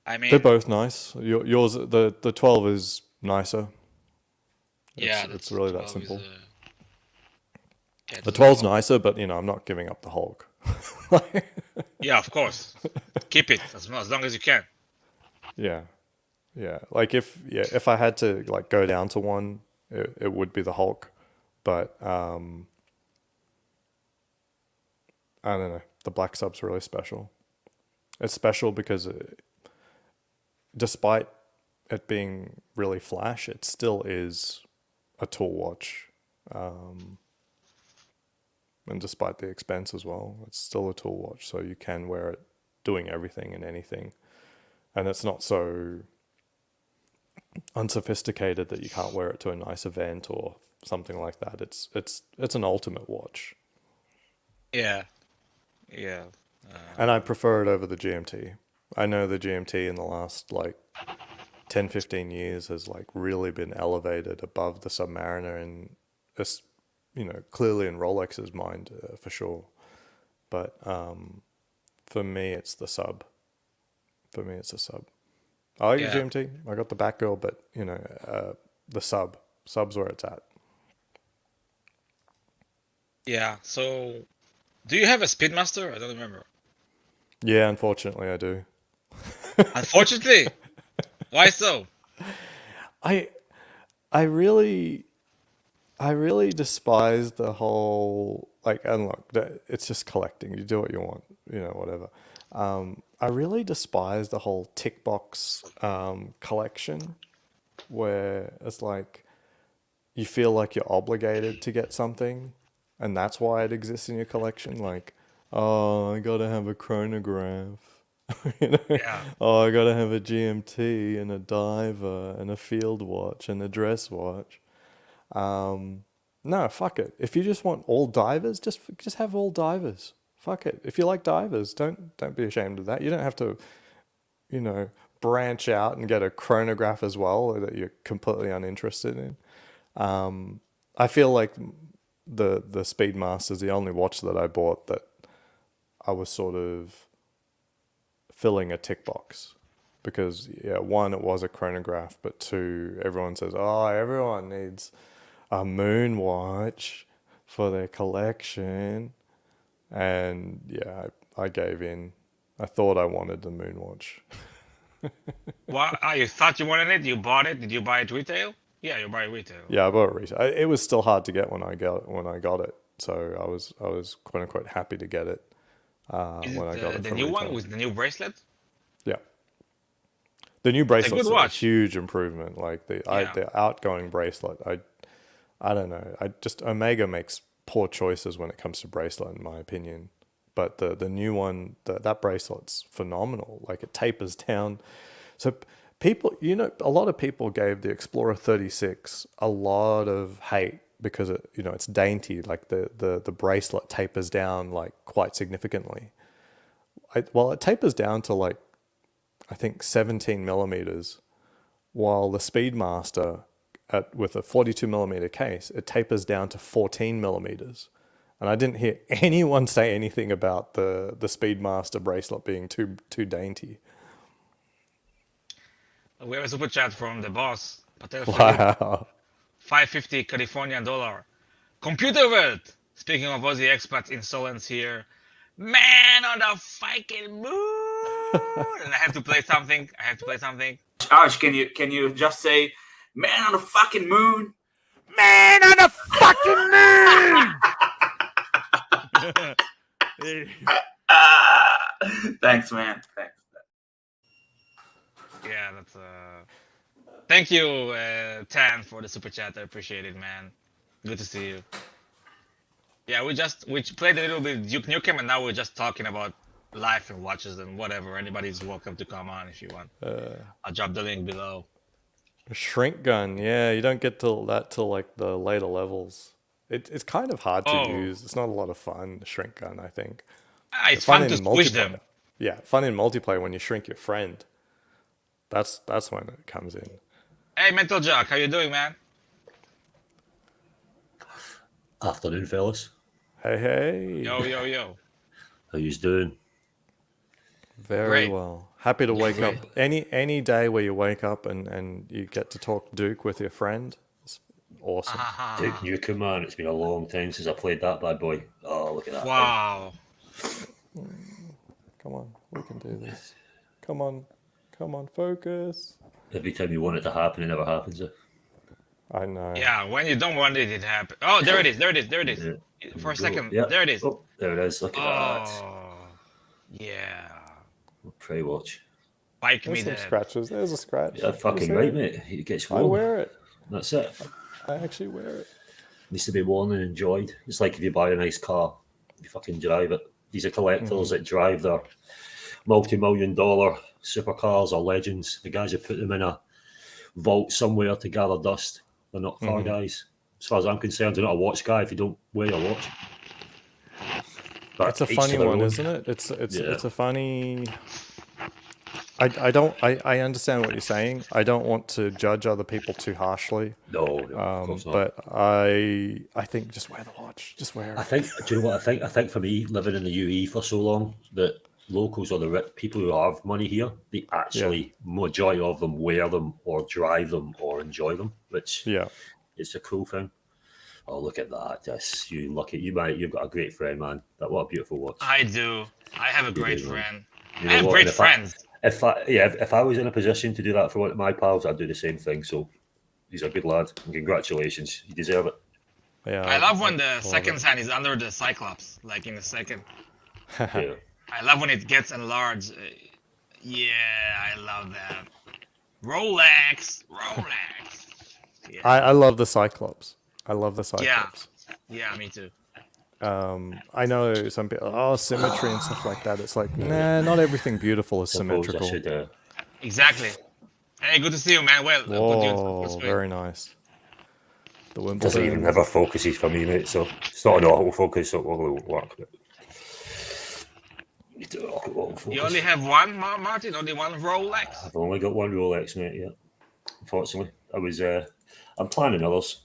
I They're mean, both nice. Yours, the 12 is nicer. yeah, It's that's really that 12 is simple. yeah, The this is a 12's 12. nicer, but I'm not giving up the Hulk. Yeah, of course. Keep it as long as you can. Yeah, yeah. Like if I had to like go down to one, it would be the Hulk. But I don't know. The black sub's really special. It's special because despite it being really flash, it still is a tool watch. And despite the expense as well, it's still a tool watch. So you can wear it doing everything and anything. And it's not so unsophisticated that you can't wear it to a nice event or something like that. It's an ultimate watch. Yeah, yeah, And I prefer it over the GMT. I know the GMT in the last like 10, 15 years has like really been elevated above the Submariner and it's, clearly in Rolex's mind for sure. But for me, it's the sub. For me, it's the sub. I like the yeah, GMT. I got the Batgirl, but the sub's where it's at. yeah. So, do you have a Speedmaster? I don't remember. Yeah, unfortunately, I do. Unfortunately, why so? I I really I really despise the whole like and look, it's just collecting. You do what you want, whatever. I really despise the whole tick box collection where it's like you feel like you're obligated to get something, and that's why it exists in your collection. Like Oh, I gotta have a chronograph. You know? Yeah. Oh, I gotta have a GMT and a diver and a field watch and a dress watch. Um, no, fuck it. If you just want all divers, just have all divers. Fuck it. If you like divers, don't be ashamed of that. You don't have to, you know, branch out and get a chronograph as well that you're completely uninterested in. I feel like the Speedmaster is the only watch that I bought that I was sort of filling a tick box because yeah, one, it was a chronograph, but two, everyone says, oh, everyone needs a moon watch for their collection, and yeah, I gave in. I thought I wanted the moon watch. Well, you thought you wanted it? You bought it? Did you buy it retail? Yeah, you buy it retail. Yeah, I bought it retail. It was still hard to get when I got it, so I was quote unquote happy to get it Is when it I got it the from new one retail. with the new bracelet? Yeah, the new It's a good bracelet's a watch. huge improvement. Like Yeah. the outgoing bracelet, I don't know. I just Omega makes poor choices when it comes to bracelet, in my opinion. But the new one, that bracelet's phenomenal. Like it tapers down. So people, you know, a lot of people gave the Explorer 36 a lot of hate because it, you know, it's dainty. Like the bracelet tapers down like quite significantly. Well, it tapers down to like I think 17 millimeters, while the Speedmaster with a 42 millimeter case, it tapers down to 14 millimeters. And I didn't hear anyone say anything about the Speedmaster bracelet being too dainty. We have a super chat from the boss. Patel Philip, Wow. 550 Californian dollar. Computer world. Speaking of Aussie expats insolence here. Man on the fucking moon. And I have to play something. I have to play something. Arch, can you just say, "Man on the fucking moon"? Man on the fucking moon. Thanks, man. Thanks. Yeah, that's thank you, Tan, for the super chat. I appreciate it, man. Good to see you. Yeah, we played a little bit Duke Nukem, and now we're just talking about life and watches and whatever. Anybody's welcome to come on if you want. I'll drop the link below. Shrink gun, yeah, you don't get till like the later levels. It's kind of hard to Oh, use. It's not a lot of fun, the shrink gun, I think. it's Fun fun to in squish multiplayer. them. Yeah, fun in multiplayer when you shrink your friend. That's when it comes in. Hey, Mental Jock, how you doing, man? Afternoon, fellas. Hey, hey. Yo, yo, yo. How yous doing? Very Great. well. Happy to wake Great. up any day where you wake up and you get to talk Duke with your friend. It's awesome. Duke Nukem, man. It's been a long time since I played that bad boy. Oh, look at that. Wow. Come on, we can do this. Come on, focus. Every time you want it to happen, it never happens. I know. Yeah, when you don't want it, it happens. Oh, there it is. There it is. There it is. Yeah. For a Go. second, Yeah. there it is. Oh, there it is. Look at that. Oh, yeah. Pray watch. Bike me There's some dead. scratches. There's a scratch. Yeah, fucking right, mate. It gets I worn. wear it. That's it. I actually wear it. Needs to be worn and enjoyed. It's like if you buy a nice car, you fucking drive it. These are collectors that drive their multi-million-dollar supercars or legends. The guys who put them in a vault somewhere to gather dust. They're not car guys. As far as I'm concerned, you're not a watch guy if you don't wear your watch. But It's a each to funny their one, own. isn't it? It's Yeah. a funny. I understand what you're saying. I don't want to judge other people too harshly. No, of course not. But I think just wear the watch. Just wear I it. think. Do you know what I think? I think for me, living in the UAE for so long, that locals or the people who have money here, they actually majority of them wear them or drive them or enjoy them, which Yeah. it's a cool thing. Oh, look at that! Yes, you lucky. You've got a great friend, man. What a beautiful watch. I do. I have a great do, man. friend. You I know have what? great And friends. If I was in a position to do that for one of my pals, I'd do the same thing. So he's a good lad, and congratulations. You deserve it. Yeah. I love when the love second it. hand is under the Cyclops, like in the second. Yeah. I love when it gets enlarged. Yeah, I love that. Rolex. Yeah. I love the Cyclops. I love the Cyclops. Yeah, me too. I know some people, symmetry and stuff like that. It's like, nah, not everything beautiful is Suppose I symmetrical. should. Exactly. Hey, good to see you, man. Well, good news. That's Whoa, great. very nice. The Doesn't even Wimbledon. never focuses for me, mate. So it's not an auto focus, so it won't work. But you need to auto focus. You only have one, Martin? Only one Rolex? I've only got one Rolex, mate. Yeah, unfortunately, I'm planning others.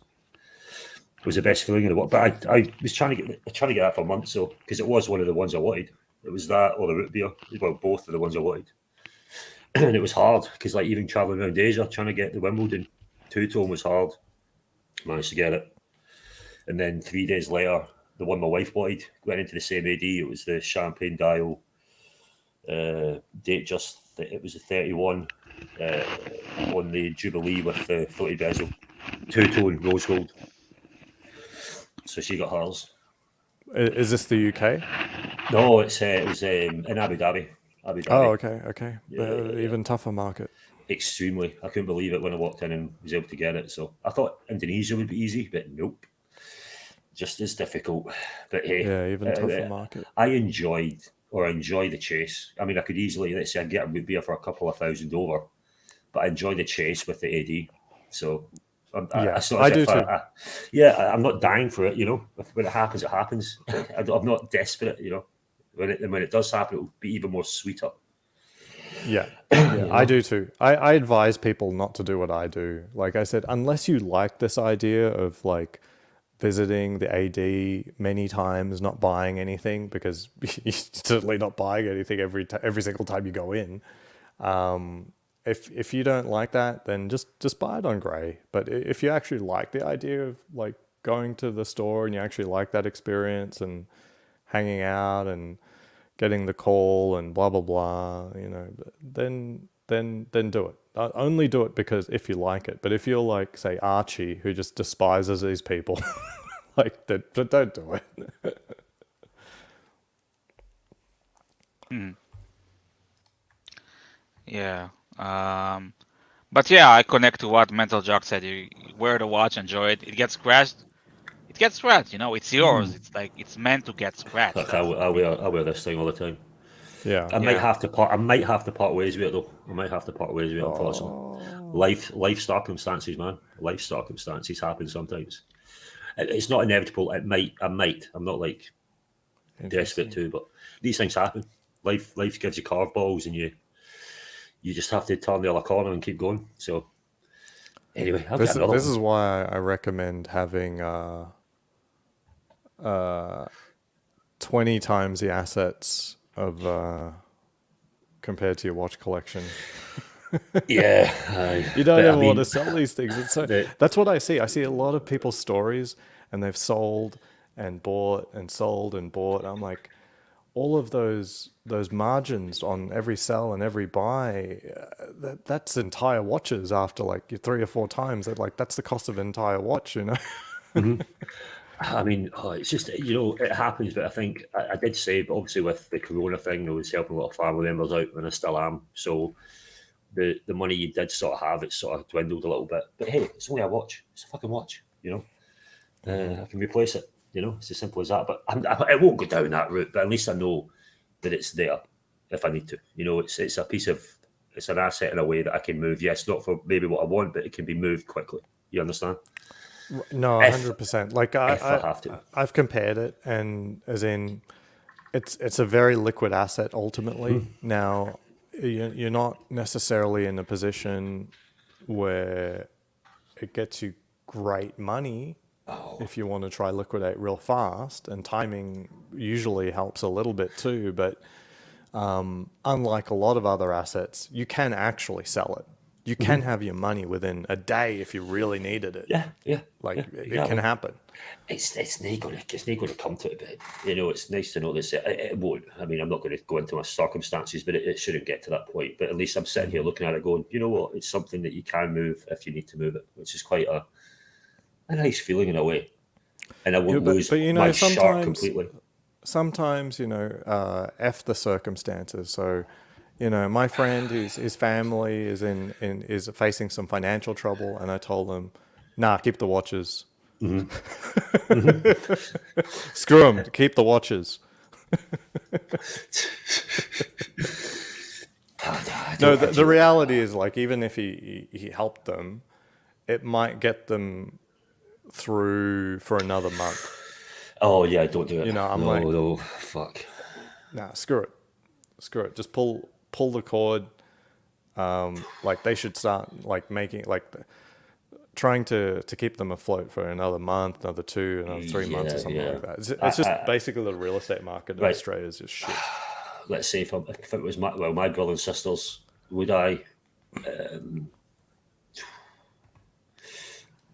It was the best feeling in the world, but I was trying to get that for months, so because it was one of the ones I wanted. It was that or the root beer. Well, both of the ones I wanted, and it was hard because like even traveling around Asia, trying to get the Wimbledon two-tone was hard. Managed to get it, and then 3 days later, the one my wife wanted went into the same AD. It was the champagne dial. Date it was a 31 on the Jubilee with the floaty bezel, two-tone rose gold. So she got hers. Is this the UK? No, it was in Abu Dhabi. Oh, okay. Yeah. Even tougher market. Extremely. I couldn't believe it when I walked in and was able to get it. So I thought Indonesia would be easy, but nope. Just as difficult. But hey, Yeah, even tougher market. I enjoy the chase. I mean, I could easily, let's say, I'd get a root beer for a couple of thousand over, but I enjoy the chase with the AD. So I do too. I'm not dying for it. When it happens, it happens. I'm not desperate. When it does happen, it will be even more sweeter. Yeah, I do too. I advise people not to do what I do. Like I said, unless you like this idea of like visiting the AD many times, not buying anything, because you're certainly not buying anything every single time you go in. If you don't like that, then just buy it on grey. But if you actually like the idea of like going to the store and you actually like that experience and hanging out and getting the call and blah blah blah, then do it. Only do it because if you like it. But if you're like, say, Archie, who just despises these people, like, don't do it. Yeah. But yeah, I connect to what Mental Jock said. You wear the watch, enjoy it. It gets scratched. It gets scratched. It's yours. It's like it's meant to get scratched. Like I wear this thing all the time. Yeah. I might have to part ways with it though. I might have to part ways with it, unfortunately. Life circumstances, man. Life circumstances happen sometimes. It's not inevitable. I might. I'm not like desperate to, but these things happen. Life gives you curveballs, and you just have to turn the other corner and keep going. So anyway, this is why I recommend having 20 times the assets of compared to your watch collection. Yeah, you don't ever want to sell these things. That's what I see. I see a lot of people's stories, and they've sold and bought and sold and bought. I'm like, all of those margins on every sell and every buy, that's entire watches after like 3 or 4 times. That's the cost of an entire watch, Mm-hmm. I mean, it's just, it happens, but I think I did say, but obviously with the Corona thing, I was helping a lot of family members out, and I still am. So the money you did sort of have, it sort of dwindled a little bit. But hey, it's only a watch. It's a fucking watch, I can replace it, it's as simple as that. But it won't go down that route, but at least I know that it's there if I need to. It's a piece of, it's an asset in a way that I can move. Yes, not for maybe what I want, but it can be moved quickly. You understand? No, 100%. Like I have to. I've compared it, and as in, it's a very liquid asset ultimately. Now, you're not necessarily in a position where it gets you great money if you want to try liquidate real fast, and timing usually helps a little bit too. But unlike a lot of other assets, you can actually sell it. You can have your money within a day if you really needed it. Yeah. It can happen. It's not going to come to it, but it's nice to know this. It won't. I mean, I'm not going to go into my circumstances, but it shouldn't get to that point. But at least I'm sitting here looking at it, going, you know what? It's something that you can move if you need to move it, which is quite a nice feeling in a way. And I won't lose my shark completely. Sometimes, F the circumstances. So, my friend, his family is is facing some financial trouble, and I told him, nah, keep the watches. Screw them. Keep the watches. No, the reality is, like, even if he helped them, it might get them through for another month. Oh yeah, don't do it. You know, I'm no, like- no, fuck. Nah, screw it. Just pull the cord. Like, they should start like making trying to keep them afloat for another month, another 2, another 3 months or something Yeah. like that. It's just basically the real estate market in Right. Australia is just shit. Let's say if it was my brother and sisters, would I?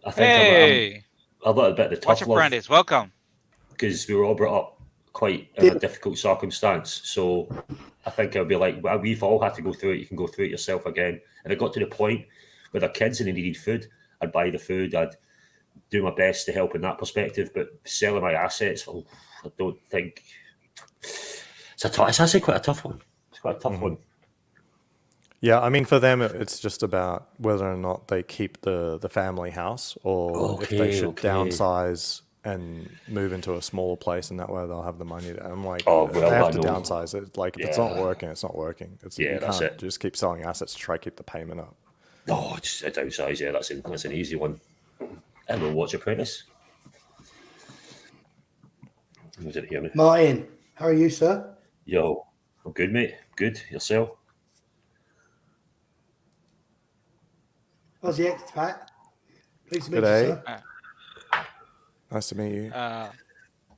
I think Hey, I'm a little bit of the watch tough love apprentice. Welcome. because we were all brought up quite in a difficult circumstance. So I think it would be like, well, we've all had to go through it. You can go through it yourself again. If it got to the point where their kids and they needed food, I'd buy the food. I'd do my best to help in that perspective. But selling my assets, well, I don't think it's actually quite a tough one. It's quite a tough one. Yeah, I mean, for them, it's just about whether or not they keep the family house, or if they should downsize and move into a smaller place, and that way they'll have the money. I'm like, they have to downsize it. Like, if it's not working, it's not working. You that's can't it. just keep selling assets to try to keep the payment up. Oh, just a downsize. Yeah, that's an easy one. Hello, Watch Apprentice. You didn't hear me. Martin, how are you, sir? Yo, I'm good, mate. Good. Yourself? How's the expat? Pleased to meet you, G'day. sir. Nice to meet you.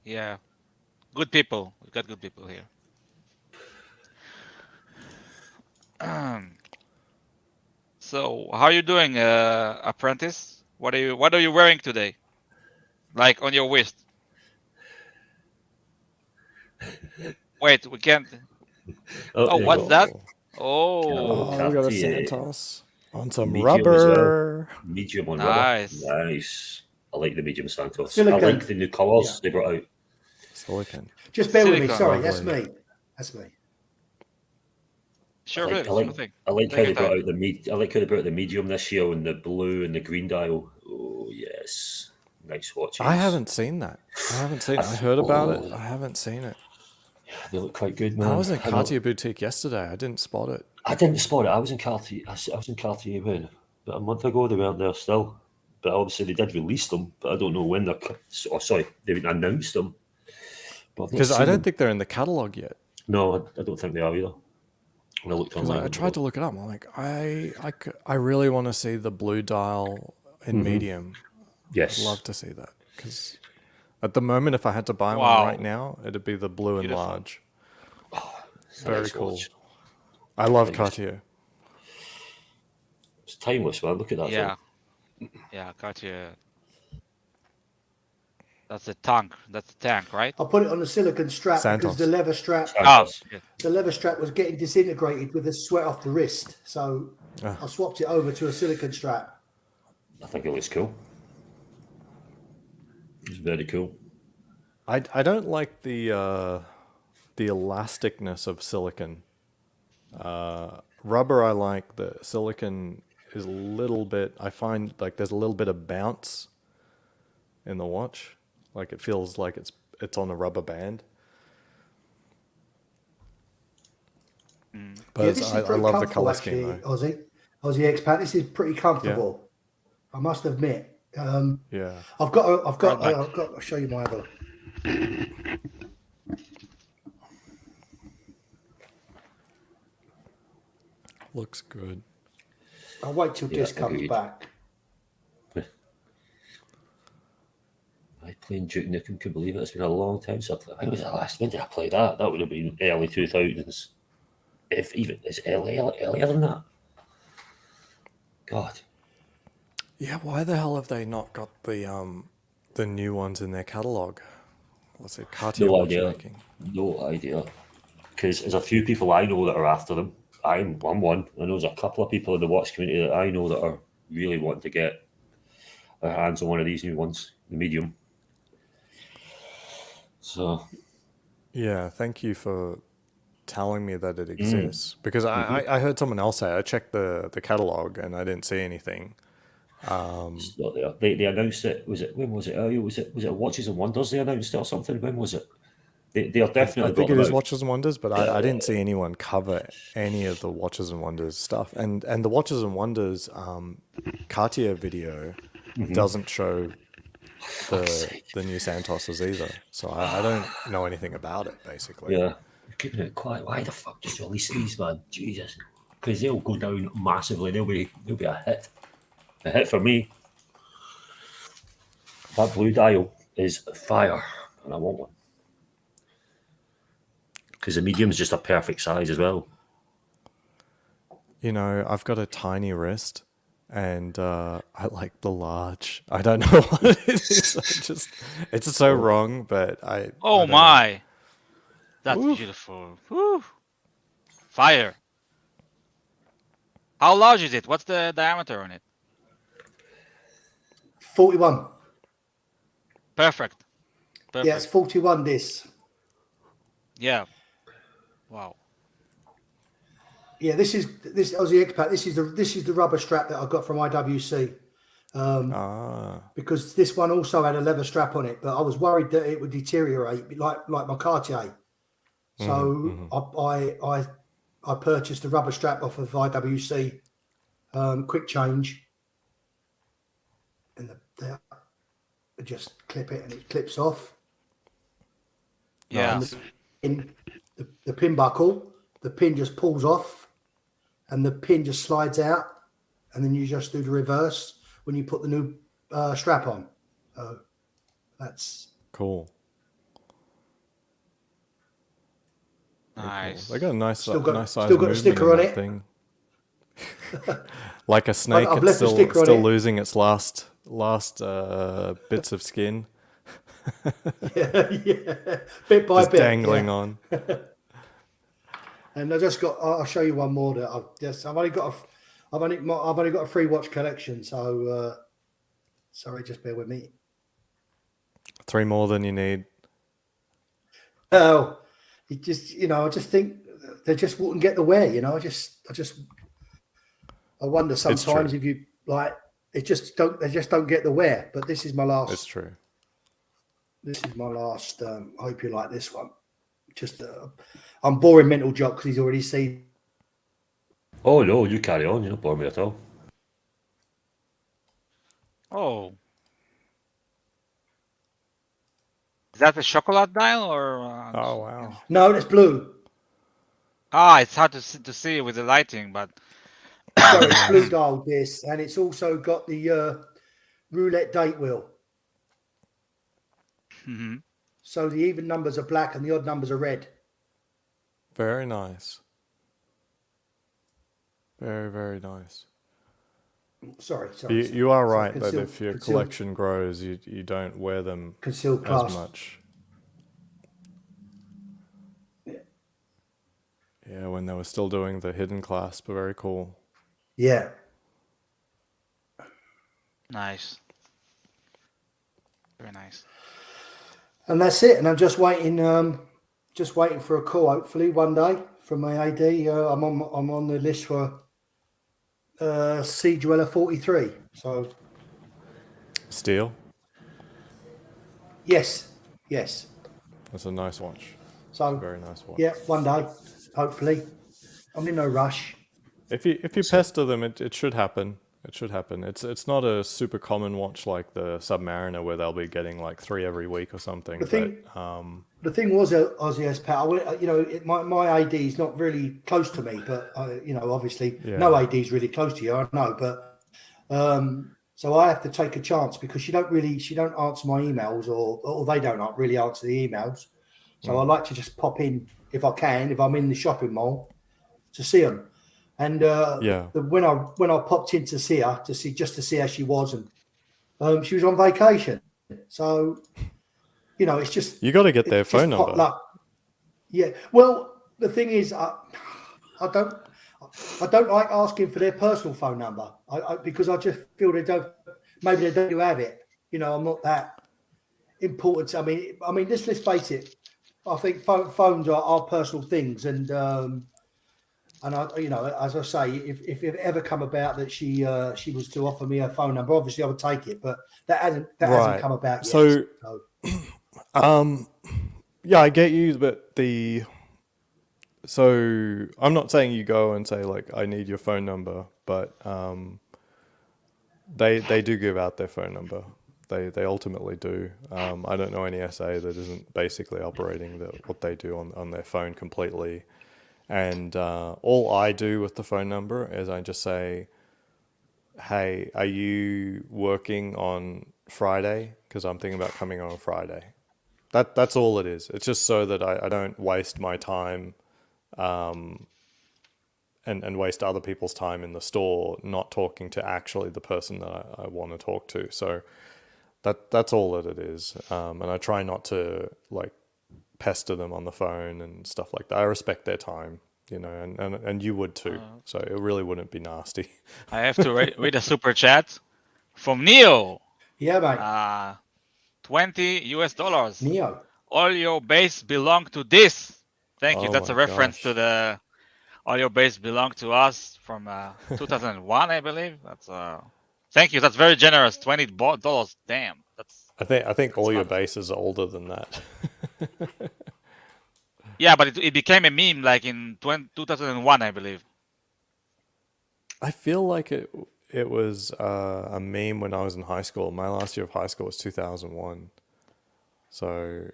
Yeah, good people. We got good people here. So, how are you doing, apprentice? What are you wearing today? Like on your waist? Wait, we can't. Oh, there what's you go. that? Oh, Oh, we got a Cartier. Santos on some Medium as well. rubber. Medium on Nice. rubber. Nice. I like the medium Santos. Silicone. I like the new colours they brought out. Silicon. Just bear with me. Silicone. Sorry, that's Lovely. me. That's me. sure, I like, sure I like, thing. I like Take how your they brought time. out I like how they brought out the medium this year and the blue and the green dial. Oh yes, nice watches. I haven't seen that. I heard about it. I haven't seen it. They look quite good, man. I was in I know- Cartier boutique yesterday. I didn't spot it. I didn't spot it. I was in Cartier. I was in Cartier when about a month ago. They weren't there still, but obviously they did release them. But I don't know when they're. Oh, sorry, they announced them. Because I don't think they're in the catalog yet. No, I don't think they are either. When I looked Because online, I tried to look it up. I'm like, I really want to see the blue dial in medium. Yes, I'd love to see that. Because at the moment, if I had to buy one Wow. right now, it'd be the blue and Beautiful. large. It's a Very nice cool. watch. I love Nice. Cartier. It's timeless, man. Look at that. Yeah, yeah, Cartier. That's the tank. That's the tank, right? I'll put it on the silicon strap Santos. because the leather strap, Oh, shit. the leather strap was getting disintegrated with the sweat off the wrist. So I swapped it over to a silicon strap. I think it looks cool. It's very cool. I don't like the elasticness of silicon. Rubber, I like. The silicon is a little bit. I find like there's a little bit of bounce in the watch. Like it feels like it's on a rubber band. But Yeah, this is I pretty love the comfortable, color actually, scheme though. Aussie expat. This is pretty comfortable. I must admit. Yeah. I've got. I'll show you my other. Looks good. I'll wait till Disc comes agreed. back. I played Duke Nukem, couldn't believe it. It's been a long time since I was the last. When did I play that? That would have been early 2000s. If even it's earlier than that. God. Yeah, why the hell have they not got the new ones in their catalog? What's it? Cartier No idea. watchmaking. No idea. Because there's a few people I know that are after them. I'm one. I know there's a couple of people in the watch community that I know that are really wanting to get their hands on one of these new ones, the medium. So Yeah, thank you for telling me that it exists. Because I heard someone else say, I checked the catalog and I didn't see anything. Um, It's not there. They announced it. Was it when was it earlier? Was it Watches and Wonders? They announced it or something. When was it? They are I definitely think got it them is out. Watches and Wonders, but Yeah, I didn't see anyone cover any of the Watches and Wonders stuff. And the Watches and Wonders Cartier video doesn't show fuck's sake. the new Santos's either. So I don't know anything about it, basically. Yeah, keeping it quiet. Why the fuck just release these, man? Jesus, because they'll go down massively. They'll be a hit for me. That blue dial is fire, and I want one because the medium's just a perfect size as well. You know, I've got a tiny wrist, and I like the large. I don't know what it is. It's so wrong, but I Oh don't know. my, that's Woo. beautiful. Woo. Fire. How large is it? What's the diameter on it? 41. Perfect. Perfect. Yeah, it's 41 this. Yeah. Wow. Yeah, this Aussie Expat. This is the rubber strap that I got from IWC. Because this one also had a leather strap on it, but I was worried that it would deteriorate like my Cartier. So I purchased a rubber strap off of IWC, quick change, and I just clip it and it clips off. Yeah. And the pin buckle, the pin just pulls off, and the pin just slides out, and then you just do the reverse when you put the new strap on. That's Cool. Nice. They got a nice, Still got- nice size still got a movement sticker in on that it. thing. Like a snake, I've it's left the sticker on still it. losing its last bits of skin, yeah, bit by just bit, dangling yeah. on. And I just got. I'll show you one more that I've only got a free watch collection. So sorry, just bear with me. 3 more than you need. Oh, it just I just think they just wouldn't get the wear. I wonder sometimes if you like they just don't get the wear. But this is my last. It's true. This is my last. I hope you like this one. Just I'm boring mental jock because he's already seen. Oh no, you carry on. You don't bore me at all. Oh. Is that the chocolate dial or? Oh wow. No, that's blue. It's hard to see with the lighting, but Sorry, it's blue dial this, and it's also got the roulette date wheel. Mhm. So the even numbers are black and the odd numbers are red. Very nice. Very, very nice. Sorry. You are Sorry, right that if your collection grows, you don't wear them concealed as clasp. much. Yeah, when they were still doing the hidden clasp, very cool. Yeah. nice. Very nice. And that's it. And I'm just waiting for a call. Hopefully one day from my AD. I'm on the list for Sea Dweller 43. So Steel. yes. That's a nice watch. So Very nice watch. yeah, one day, hopefully. I'm in no rush. If you pester them, it should happen. It should happen. It's not a super common watch like the Submariner where they'll be getting like 3 every week or something. The thing was, Aussie S-Pat, my AD is not really close to me, but obviously no AD is really close to you. I know, but so I have to take a chance because she don't answer my emails or they don't really answer the emails. So I like to just pop in if I can, if I'm in the shopping mall, to see them. And when I popped in to see her to see how she was, and she was on vacation, so it's just you got to get their phone number. Luck. Yeah. Well, the thing is, I don't like asking for their personal phone number because I just feel they don't have it. I'm not that important. I mean, let's face it. I think phones are personal things, and And I, as I say, if it ever come about that she was to offer me her phone number, obviously I would take it. But that hasn't come about yet. So, yeah, I get you, but so I'm not saying you go and say like I need your phone number, but they do give out their phone number. They ultimately do. I don't know any SA that isn't basically operating what they do on their phone completely. And all I do with the phone number is I just say, hey, are you working on Friday? Because I'm thinking about coming on Friday. That's all it is. It's just so that I don't waste my time and waste other people's time in the store not talking to actually the person that I want to talk to. So that's all that it is. And I try not to like pester them on the phone and stuff like that. I respect their time, and you would too. So it really wouldn't be nasty. I have to read a super chat from Neo. Yeah, mate. $20. Neo. All your base belong to this. Thank you. Oh That's a my reference gosh. to the all your base belong to us from 2001, I believe. That's thank you. That's very generous. $20. Damn. I think all your lot. bases are older than that. Yeah, but it became a meme like in 2001, I believe. I feel like it was a meme when I was in high school. My last year of high school was 2001. So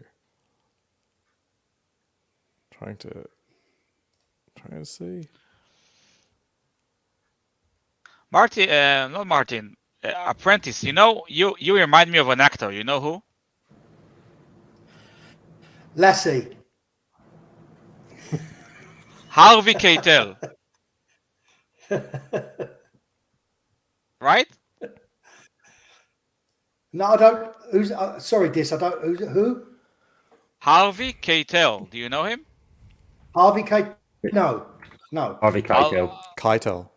trying to see. Martin, not Martin, Apprentice. You remind me of an actor. You know who? Lassie. Harvey Keitel. Right? No, I don't. Who's? Sorry, Dis. I don't. Who? Harvey Keitel. Do you know him? Harvey K. No. Harvey Keitel. Keitel.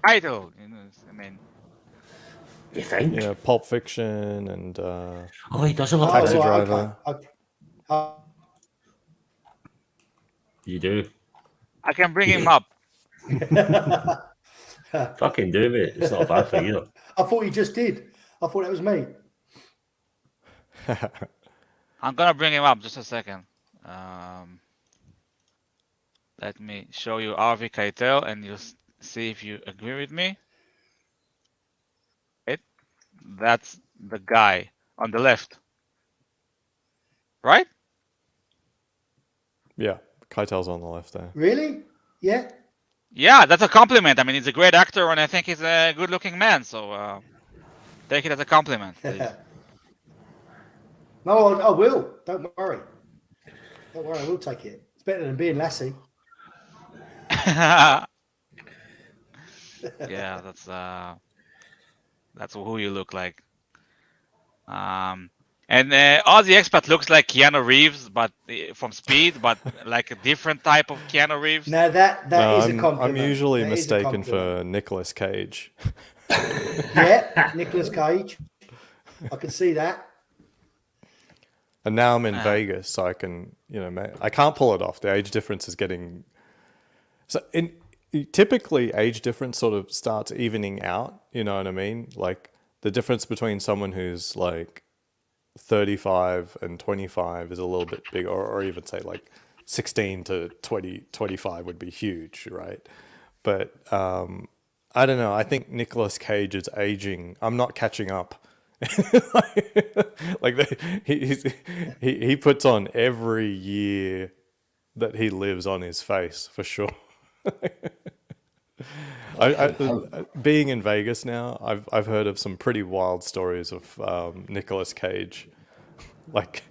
Keitel. I mean, You think? Yeah, Pulp Fiction and Oh, he doesn't look Taxi like that. Driver. Okay. You do. I can bring him up. Fucking do it. It's not bad for you. I thought you just did. I thought that was me. I'm gonna bring him up just a second. Let me show you Harvey Keitel, and you'll see if you agree with me. That's the guy on the left, right? Yeah, Keitel's on the left there. Really? Yeah. Yeah, that's a compliment. I mean, he's a great actor, and I think he's a good-looking man. So take it as a compliment, please. No, I will. Don't worry. Don't worry. I will take it. It's better than being Lassie. Yeah, that's who you look like. And Aussie Expat looks like Keanu Reeves, but from Speed, but like a different type of Keanu Reeves. Now that No, is a compliment. I'm usually That is a mistaken for compliment. Nicolas Cage. Yeah, Nicolas Cage. I can see that. And now I'm in Vegas, so I can, I can't pull it off. The age difference is getting. So typically, age difference sort of starts evening out. You know what I mean? Like the difference between someone who's like 35 and 25 is a little bit big, or even say like 16 to 25 would be huge, right? But I don't know. I think Nicolas Cage is aging. I'm not catching up. He puts on every year that he lives on his face for sure. Being in Vegas now, I've heard of some pretty wild stories of Nicolas Cage, like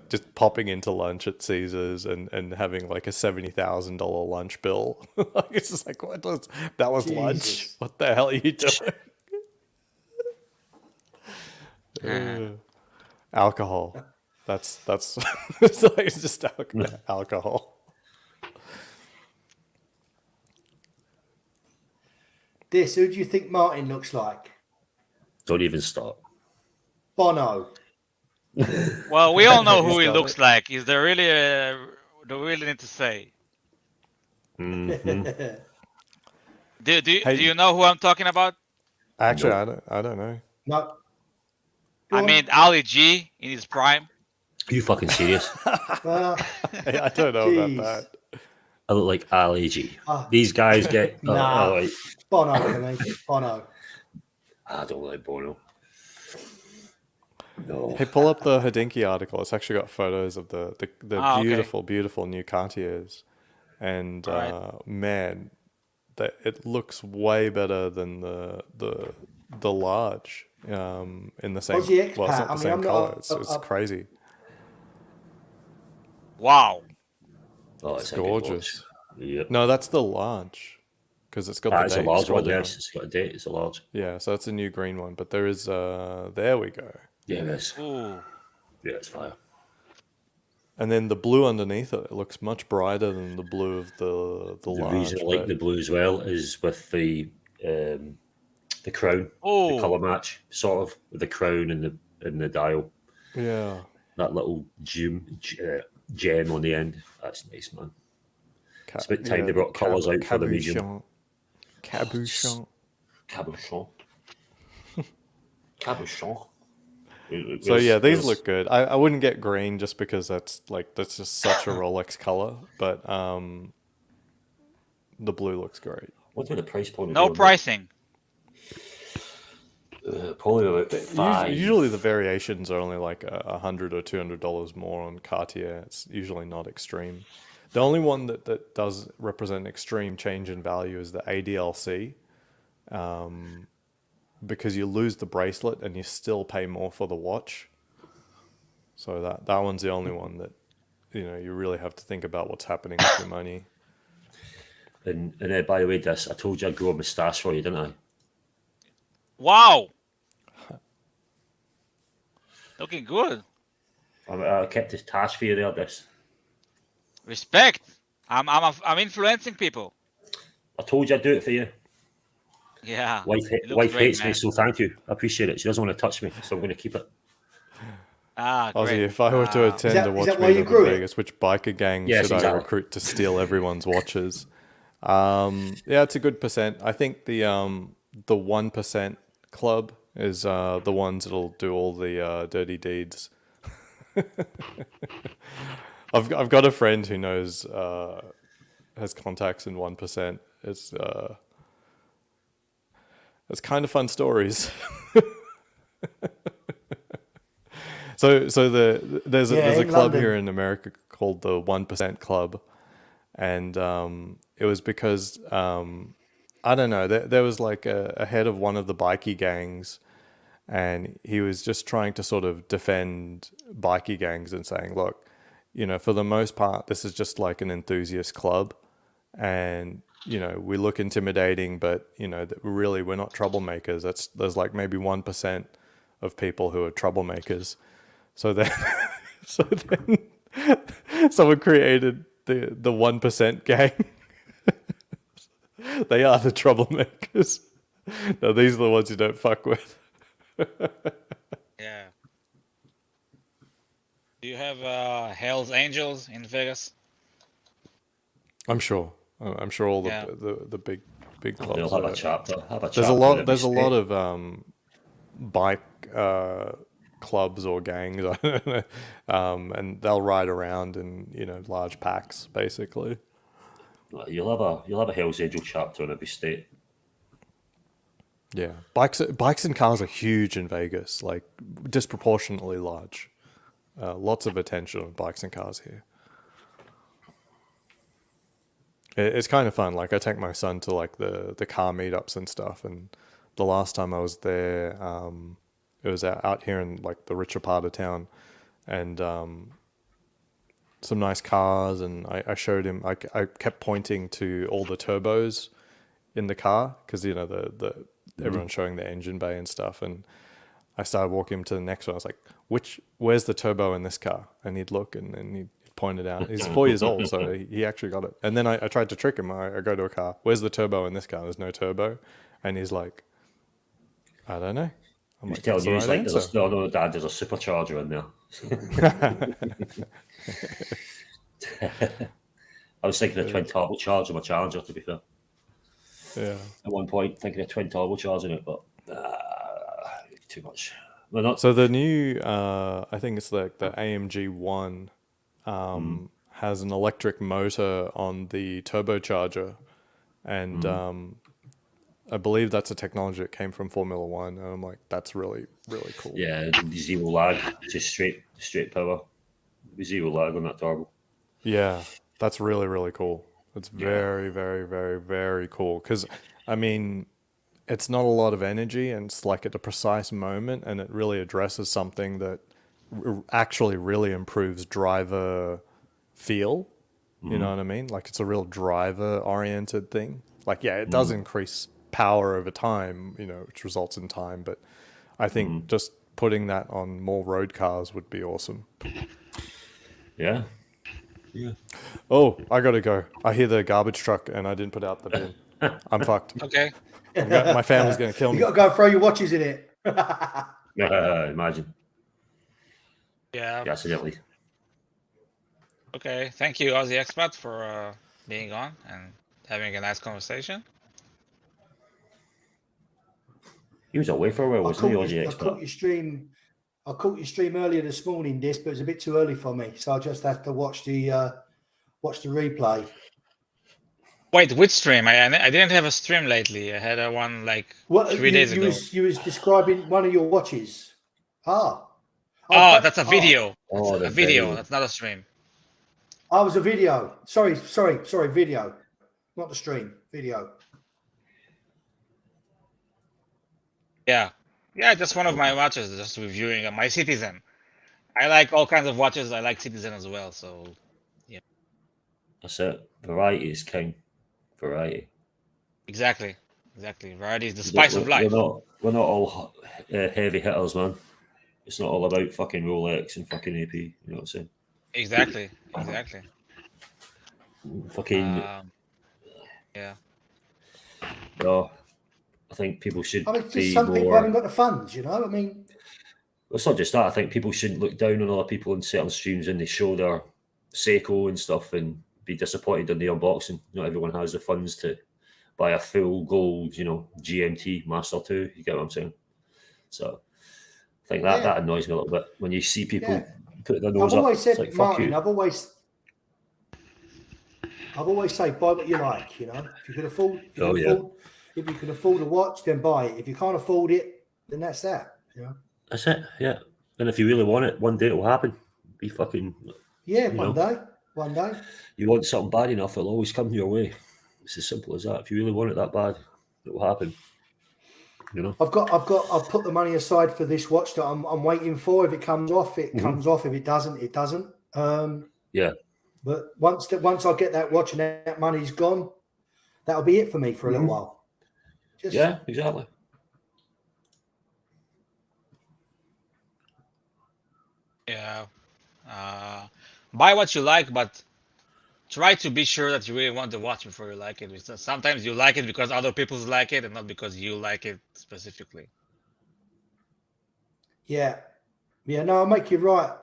just popping into lunch at Caesars and having like a $70,000 lunch bill. It's just like, that was lunch? Jesus. What the hell are you doing? Alcohol. That's it's like it's just alcohol. Who do you think Martin looks like? Don't even start. Bono. Well, we all know who he looks like. Is there really do we really need to say? Mhm. Do you know who I'm talking about? Actually, Nope. I don't know. No. Go I on. mean, Ali G in his prime. Are you fucking serious? I don't know about Jeez. that. I look like Ali G. Ah. These guys get. Nah. Like, Bono for me. Bono. I don't like Bono. No. Hey, pull up the Hodinkee article. It's actually got photos of the Okay. beautiful, beautiful new Cartiers, and All right. man, that it looks way better than the large in the same. Aussie Well, it's expat. not I the mean, same I'm color. not. It's crazy. Wow. Oh, It's it's a good watch. gorgeous. Yep. No, that's the large because it's got the It's a date. large Scroll one, down. yes. It's got a date. It's a large. Yeah, so it's a new green one, but there is there we go. Yeah, it is. Ooh. Yeah, it's fire. And then the blue underneath it, it looks much brighter than the blue of the The large. reason I like the blue as well is with the crown, the Oh. colour match, sort of with the crown and the dial. Yeah. That little gem on the end. That's nice, man. It's about time they the brought colours out for the medium. Cabochon. Cabochon. Cabochon. So yeah, these look good. I wouldn't get green just because that's just such a Rolex color, but the blue looks great. What would the price point? No pricing. Probably about $5. Usually the variations are only like $100 or $200 more on Cartier. It's usually not extreme. The only one that does represent extreme change in value is the ADLC, because you lose the bracelet and you still pay more for the watch. So that one's the only one that you really have to think about what's happening with your money. And by the way, I told you I'd grow a moustache for you, didn't I? Wow. Looking good. I kept this task for you there, this. Respect. I'm influencing people. I told you I'd do it for you. Yeah. Wife hates me, so thank you. I appreciate it. She doesn't want to touch me, so I'm going to keep it. Ah, Ozzy, great. if I were to attend a watch meet in Vegas, which biker gang should I recruit to steal everyone's watches? Yeah, it's a good percent. I think the 1% club is the ones that'll do all the dirty deeds. I've got a friend who knows has contacts in 1%. It's kind of fun stories. So there's a club London here in America called the 1% Club, and it was because I don't know, there was like a head of one of the bikie gangs, and he was just trying to sort of defend bikie gangs and saying, look, for the most part, this is just like an enthusiast club, and we look intimidating, but really we're not troublemakers. There's like maybe 1% of people who are troublemakers. So then someone created the 1% gang. They are the troublemakers. No, these are the ones you don't fuck with. Yeah. Do you have Hell's Angels in Vegas? I'm sure all the big clubs. They'll have a chapter. There's a lot of bike clubs or gangs, and they'll ride around in large packs, basically. You'll have a Hell's Angel chapter in every state. Yeah, bikes and cars are huge in Vegas, like disproportionately large. Lots of attention on bikes and cars here. It's kind of fun. Like I take my son to like the car meetups and stuff, and the last time I was there, it was out here in like the richer part of town, and some nice cars, and I showed him. I kept pointing to all the turbos in the car because everyone's showing the engine bay and stuff, and I started walking him to the next one. I was like, where's the turbo in this car? And he'd look, and then he'd point it out. He's 4 years old, so he actually got it. And then I tried to trick him. I go to a car. Where's the turbo in this car? There's no turbo. And he's like, I don't know. I'm like, telling you, he's like, no, Dad, there's a supercharger in there. I was thinking of twin turbocharge on my Challenger, to be fair. Yeah. At one point, thinking of twin turbocharging it, but too much. We're not. So the new, I think it's like the AMG One, has an electric motor on the turbocharger, and I believe that's a technology that came from Formula One, and I'm like, that's really, really cool. Yeah, zero lag, just straight power. Zero lag on that turbo. Yeah, that's really, really cool. It's very, very, very, very cool. Because, I mean, it's not a lot of energy, and it's like at a precise moment, and it really addresses something that actually really improves driver feel. You know what I mean? Like, it's a real driver-oriented thing. Like, yeah, it does increase power over time, you know, which results in time, but I think just putting that on more road cars would be awesome. Yeah. Yeah. Oh, I gotta go. I hear the garbage truck and I didn't put out the bin. I'm fucked. Okay. My family's gonna kill You me. got to go throw your watches in it. Imagine. Yeah. Accidentally. Okay. Thank you, Aussie Expat, for being on and having a nice conversation. He was away for a while, wasn't he, Aussie I caught Expert? your stream. I caught your stream earlier this morning, but it was a bit too early for me, so I just have to watch the replay. Wait, which stream? I didn't have a stream lately. I had a one like 3 days ago. You was describing one of your watches. Oh, Oh, that's a video. Oh, That's the a video. video. That's not a stream. I was a video. Sorry, video, not the stream. Video. Yeah. Yeah, just one of my watches, just reviewing my Citizen. I like all kinds of watches. I like Citizen as well. So, That's it. Variety is king. Variety. exactly. Variety is the spice of life. We're not all heavy hitters, man. It's not all about fucking Rolex and fucking AP. You know what I'm saying? Exactly. Fucking. Yeah. No, I think people should I mean, just be some more. people haven't got the funds, you know. I mean, It's not just that. I think people shouldn't look down on other people in certain streams when they show their Seiko and stuff and be disappointed in the unboxing. Not everyone has the funds to buy a full gold, GMT Master 2. You get what I'm saying? So I think that annoys me a little bit when you see people put their nose I've up. always said, It's like, fuck Martin, you. I've always say buy what you like. You know, if you can afford, if you can afford a watch, then buy it. If you can't afford it, then that's that. You know. That's it. Yeah. And if you really want it, one day it will happen. Be fucking. One day. You want something bad enough, it'll always come your way. It's as simple as that. If you really want it that bad, it will happen. You know. I've put the money aside for this watch that I'm waiting for. If it comes off, it comes off. If it doesn't, it doesn't. Yeah. But once I get that watch and that money's gone, that'll be it for me for a little while. Yeah, exactly. Yeah. Buy what you like, but try to be sure that you really want the watch before you like it. Because sometimes you like it because other people like it and not because you like it specifically. Yeah. No, I'll make you right.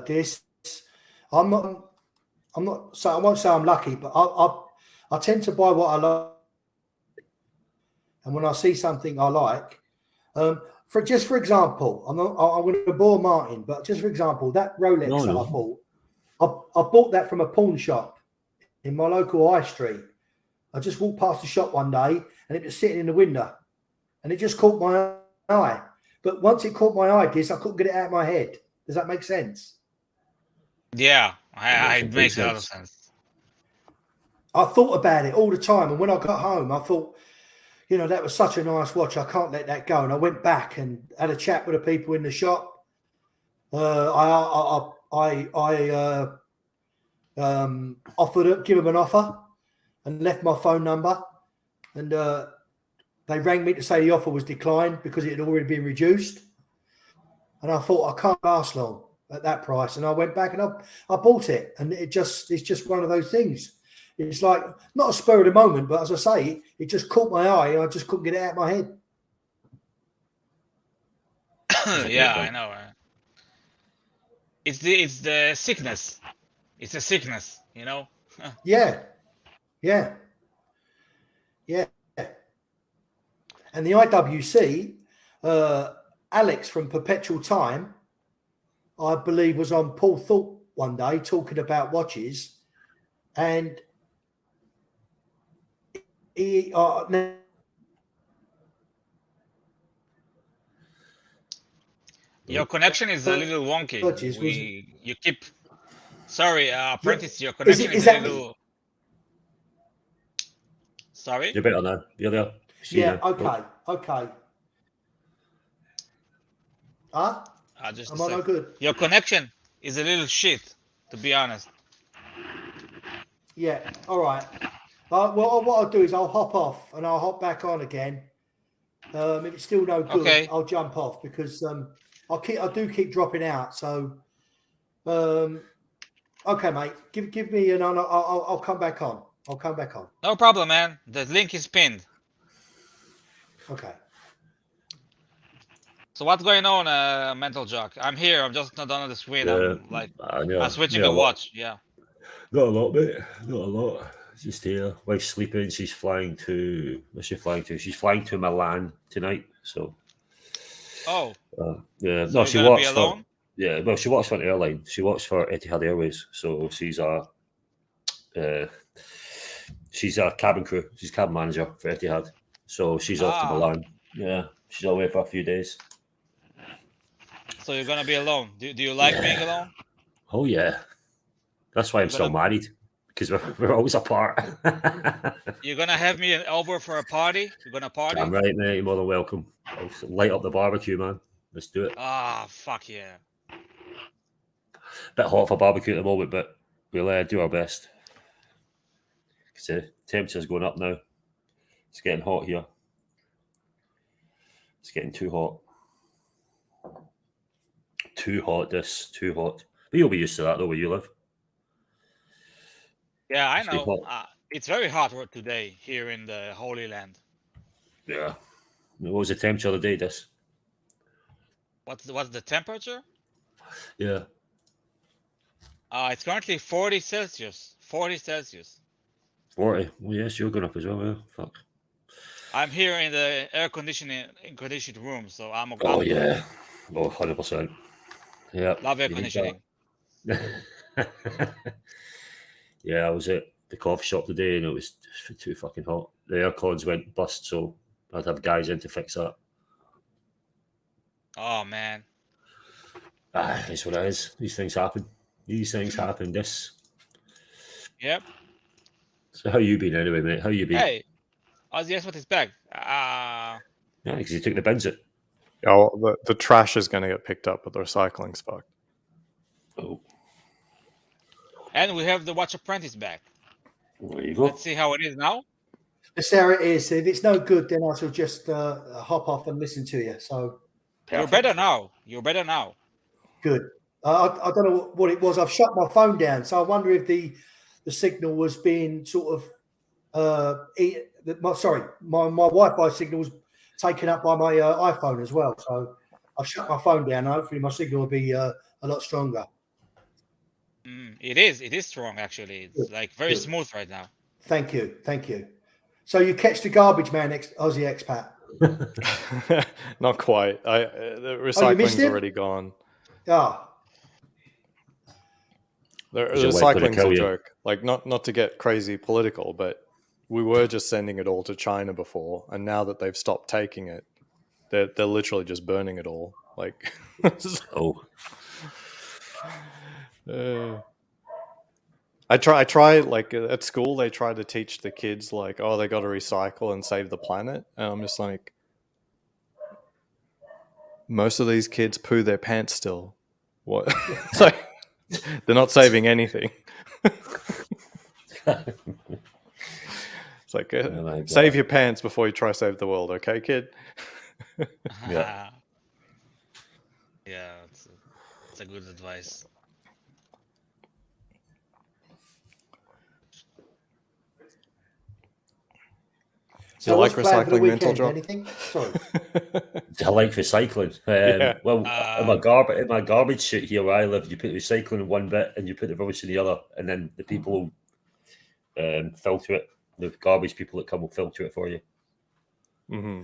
This, I'm not. So I won't say I'm lucky, but I tend to buy what I like, and when I see something I like, for example, I'm going to bore Martin, but just for example, that Rolex that I bought, I bought that from a pawn shop in my local high street. I just walked past the shop one day and it was sitting in the window, and it just caught my eye. But once it caught my eye, I couldn't get it out of my head. Does that make sense? Yeah, it makes a lot of sense. I thought about it all the time, and when I got home, I thought, that was such a nice watch. I can't let that go. And I went back and had a chat with the people in the shop. I give them an offer, and left my phone number, and they rang me to say the offer was declined because it had already been reduced. And I thought, I can't last long at that price. And I went back and I bought it. And it's just one of those things. It's like not a spur of the moment, but as I say, it just caught my eye and I just couldn't get it out of my head. Yeah, I know. It's the sickness. It's a sickness, Yeah. And the IWC, Alex from Perpetual Time, I believe, was on Paul Thorpe one day talking about watches, and he Your connection is a little wonky. watches was You keep. Sorry, apprentice. Your is connection it is is a that little. Sorry. You're better now. You're there. See yeah you. okay huh? Just Am a I sec. no good? Your connection is a little shit, to be honest. Yeah, all right. Well, what I'll do is I'll hop off and I'll hop back on again. If it's still no good, Okay. I'll jump off because I do keep dropping out. So, okay, mate, give me and I'll come back on. I'll come back on. No problem, man. The link is pinned. Okay. So what's going on, Mental Jock? I'm here. I'm just not on the screen. Yeah, I'm I switching yeah, a watch. Yeah. Not a lot, mate. Not a lot. Just here. Wife's sleeping. She's flying to. Where's she flying to? She's flying to Milan tonight. So. Oh. Yeah. So No, you're she gonna works be for. alone? Yeah. Well, she works for an airline. She works for Etihad Airways. So she's a cabin crew. She's cabin manager for Etihad. So she's off to Milan. Yeah. She's away for a few days. So you're gonna be alone. Do you like being alone? Oh yeah. That's why I'm still married, because we're always apart. You're gonna have me over for a party? You're gonna party? I'm right, mate. You're more than welcome. I'll light up the barbecue, man. Let's do it. Ah, fuck yeah. Bit hot for barbecue at the moment, but we'll do our best. Because the temperature's going up now. It's getting hot here. It's getting too hot. Too hot, too hot. But you'll be used to that, though, where you live. Yeah, I know. It's very hot today here in the Holy Land. Yeah. What was the temperature of the day, this? What's the temperature? Yeah. It's currently 40 Celsius. 40 Celsius. 40? Well, yes, you're going up as well, yeah. Fuck. I'm here in the air-conditioned room, so I'm okay. Oh, yeah. Oh, 100%. Yeah. Love air conditioning. Yeah, I was at the coffee shop today and it was too fucking hot. The air cons went bust, so I'd have guys in to fix that. Oh, man. It's what it is. These things happen. This. Yep. So how you been anyway, mate? How you been? Hey, Ozzy S. What is back? Yeah, because you took the bins it. Oh, the trash is going to get picked up at the recycling spot. Oh. And we have the Watch Apprentice back. There you go. Let's see how it is now. There it is. If it's no good, then I shall just hop off and listen to you. So You're better now. Good. I don't know what it was. I've shut my phone down, so I wonder if the signal was being sort of my Wi-Fi signal was taken up by my iPhone as well. So I've shut my phone down. Hopefully, my signal will be a lot stronger. It is strong actually. It's like very smooth right now. Thank you. So you catch the garbage man, Aussie expat? Not quite. The recycling's already gone. Ah. The recycling's a joke. Like not to get crazy political, but we were just sending it all to China before, and now that they've stopped taking it, they're literally just burning it all. Like I try like at school they try to teach the kids like, oh, they got to recycle and save the planet, and I'm just like, most of these kids poo their pants still. What? It's like they're not saving anything. It's like save your pants before you try to save the world, okay, kid? Yeah, it's a good advice. Do you like recycling, Mental Jock? Anything? Sorry. I like recycling. Well, in my garbage chute here where I live, you put recycling in one bit and you put the rubbish in the other, and then the people filter it. The garbage people that come will filter it for you. Mm-hmm.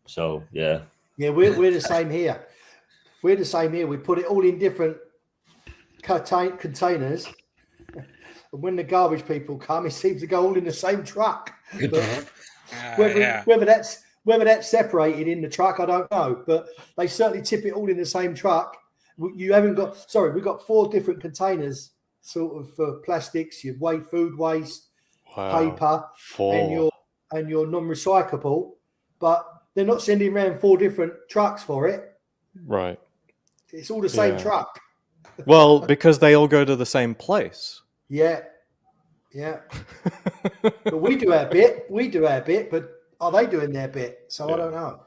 So yeah, we're the same here. We're the same here. We put it all in different containers, and when the garbage people come, it seems to go all in the same truck. But whether that's separated in the truck, I don't know. But they certainly tip it all in the same truck. You haven't got. Sorry, we've got 4 different containers, sort of for plastics, your food waste, paper, 4. and your non-recyclable. But they're not sending around 4 different trucks for it. Right. It's all the same truck. Well, because they all go to the same place. Yeah. But we do our bit. But are they doing their bit? So I don't know.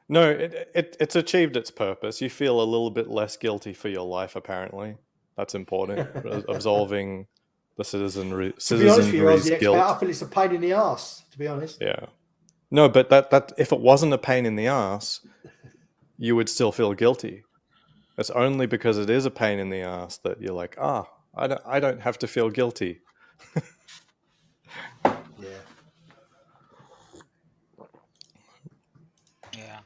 No, it's achieved its purpose. You feel a little bit less guilty for your life, apparently. That's important. Absolving the citizenry's guilt. I feel it's a pain in the ass, to be honest. Yeah. No, but that if it wasn't a pain in the ass, you would still feel guilty. It's only because it is a pain in the ass that you're like, I don't have to feel guilty.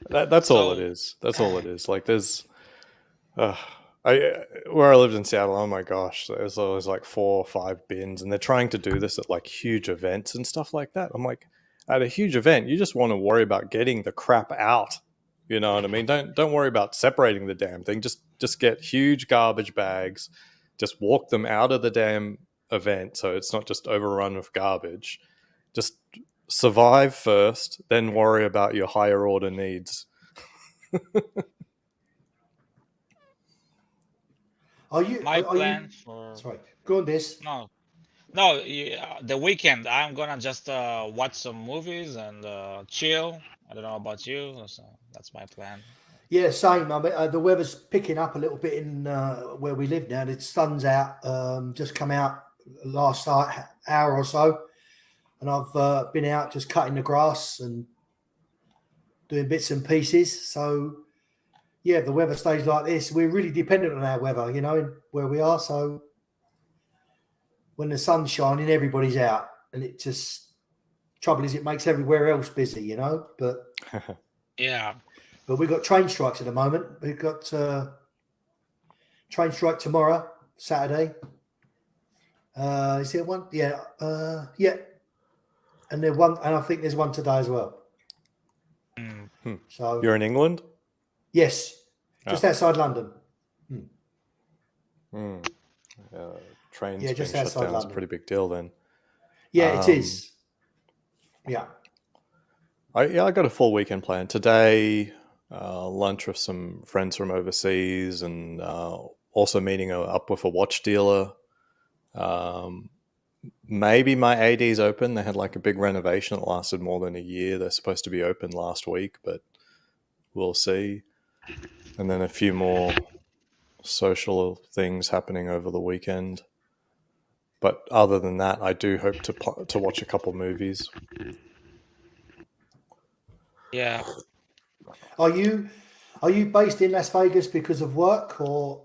That's all it is. That's all it is. Like there's, where I lived in Seattle, oh my gosh, there's always like 4 or 5 bins, and they're trying to do this at like huge events and stuff like that. I'm like, at a huge event, you just want to worry about getting the crap out. You know what I mean? Don't worry about separating the damn thing. Just get huge garbage bags, just walk them out of the damn event so it's not just overrun with garbage. Just survive first, then worry about your higher order needs. Sorry, go on this. No, the weekend I'm gonna just watch some movies and chill. I don't know about you, so that's my plan. Yeah, same. I mean, the weather's picking up a little bit in where we live now. The sun's out, just come out last hour or so, and I've been out just cutting the grass and doing bits and pieces. So, yeah, if the weather stays like this, we're really dependent on our weather, where we are. So, when the sun's shining, everybody's out, and it just trouble is it makes everywhere else busy, But yeah. But we've got train strikes at the moment. We've got train strike tomorrow, Saturday. Is there one? Yeah. Yeah. And I think there's one today as well. Mm-hmm. So you're in England? Yes. Just outside London. Trains just being shut down is a pretty big deal then. Yeah, it is. Yeah. I got a full weekend plan. Today, lunch with some friends from overseas, and also meeting up with a watch dealer. Maybe my AD's open. They had like a big renovation that lasted more than a year. They're supposed to be open last week, but we'll see. And then a few more social things happening over the weekend. But other than that, I do hope to watch a couple movies. Yeah. Are you based in Las Vegas because of work, or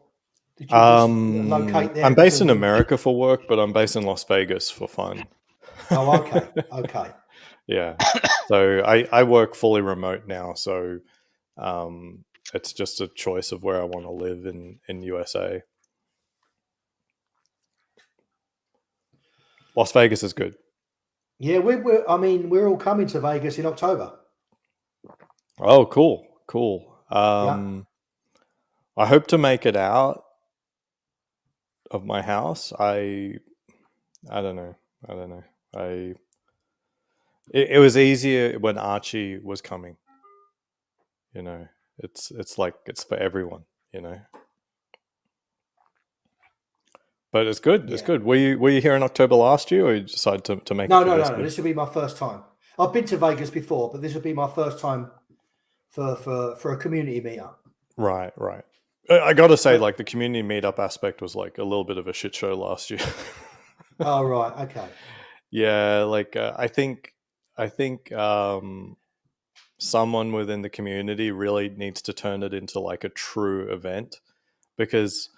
did you just locate there? I'm based in America for work, but I'm based in Las Vegas for fun. Oh, okay. Okay. Yeah. So I work fully remote now, so it's just a choice of where I want to live in USA. Las Vegas is good. Yeah, we're all coming to Vegas in October. Oh, cool. I hope to make it out of my house. I don't know. It was easier when Archie was coming. It's like it's for everyone. But it's good. Yeah. It's good. Were you here in October last year, or you decided to make it? No. This will be my first time. I've been to Vegas before, but this will be my first time for a community meetup. Right. I got to say, like the community meetup aspect was like a little bit of a shit show last year. Oh, right. Okay. Yeah, like I think someone within the community really needs to turn it into like a true event, because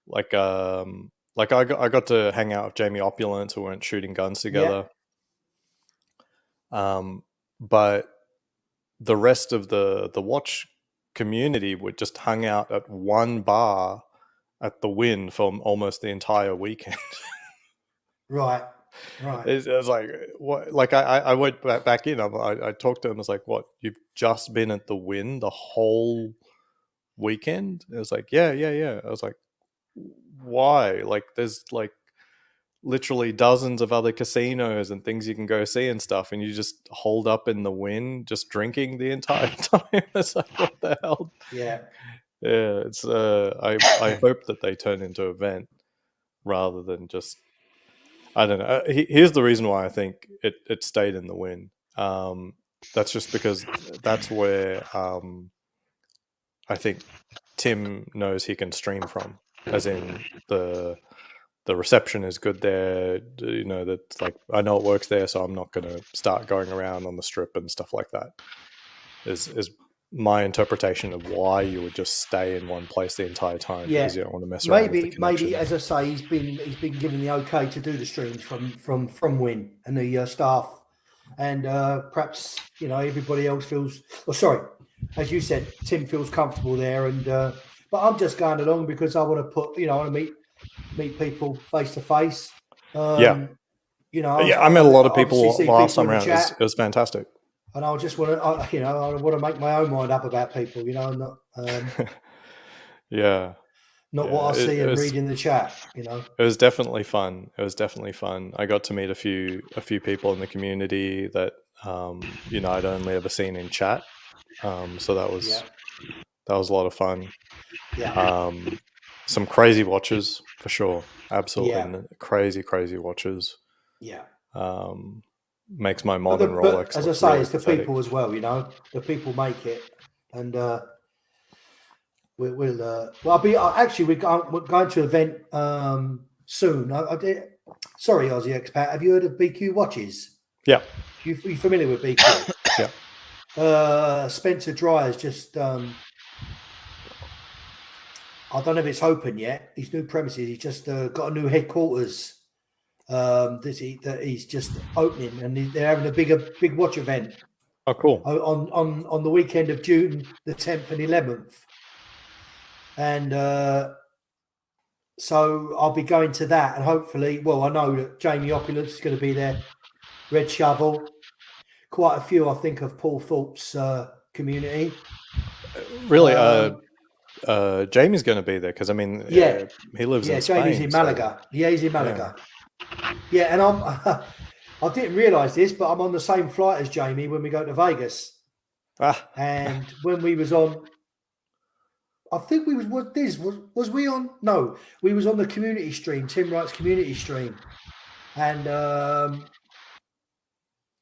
like like I got to hang out with Jamie Opulence. We went shooting guns together. But the rest of the watch community would just hung out at one bar at the Wynn for almost the entire weekend. Right. It was like, what? Like I went back in. I talked to him. I was like, "What? You've just been at the Wynn the whole weekend?" It was like, "Yeah." I was like, "Why? Like, there's like literally dozens of other casinos and things you can go see and stuff, and you just hold up in the Wynn just drinking the entire time." It's like, what the hell? Yeah. It's I hope that they turn into an event rather than just, I don't know. Here's the reason why I think it stayed in the Wynn. That's just because that's where I think Tim knows he can stream from, as in the reception is good there. You know, that's like, I know it works there, so I'm not going to start going around on the strip and stuff like that. Is my interpretation of why you would just stay in one place the entire time, because you don't want to mess around with the connection. Maybe, as I say, he's been given the okay to do the streams from Win and the staff, and perhaps everybody else feels. Oh, sorry, as you said, Tim feels comfortable there, and but I'm just going along because I want to put I want to meet people face to face. I met a lot of people last time around. It was fantastic. And I just want to, I want to make my own mind up about people, not, not what I see and read in the chat. It was definitely fun. I got to meet a few people in the community that I'd only ever seen in chat. So that was a lot of fun. Yeah. Some crazy watches for sure. Absolutely crazy watches. Yeah. Makes my modern Rolex. As I say, it's the people as well. The people make it, and we'll. Well, we're going to an event soon. Sorry, Aussie Expat. Have you heard of BQ watches? Yeah. You familiar with BQ? Yeah. Spencer Dryer's just. I don't know if it's open yet. His new premises. He's just got a new headquarters. That he's just opening, and they're having a big watch event. Oh, cool! On the weekend of June the 10th and 11th, and so I'll be going to that, and hopefully, I know that Jamie Opulence is going to be there, Red Shovel, quite a few, I think, of Paul Thorpe's community. Really, Jamie's going to be there because he lives in Spain. Jamie's in Malaga. So. Yeah, he's in Malaga. Yeah, and I didn't realise this, but I'm on the same flight as Jamie when we go to Vegas. And when we was on, I think we was we on? No, we was on the community stream, Tim Wright's community stream, and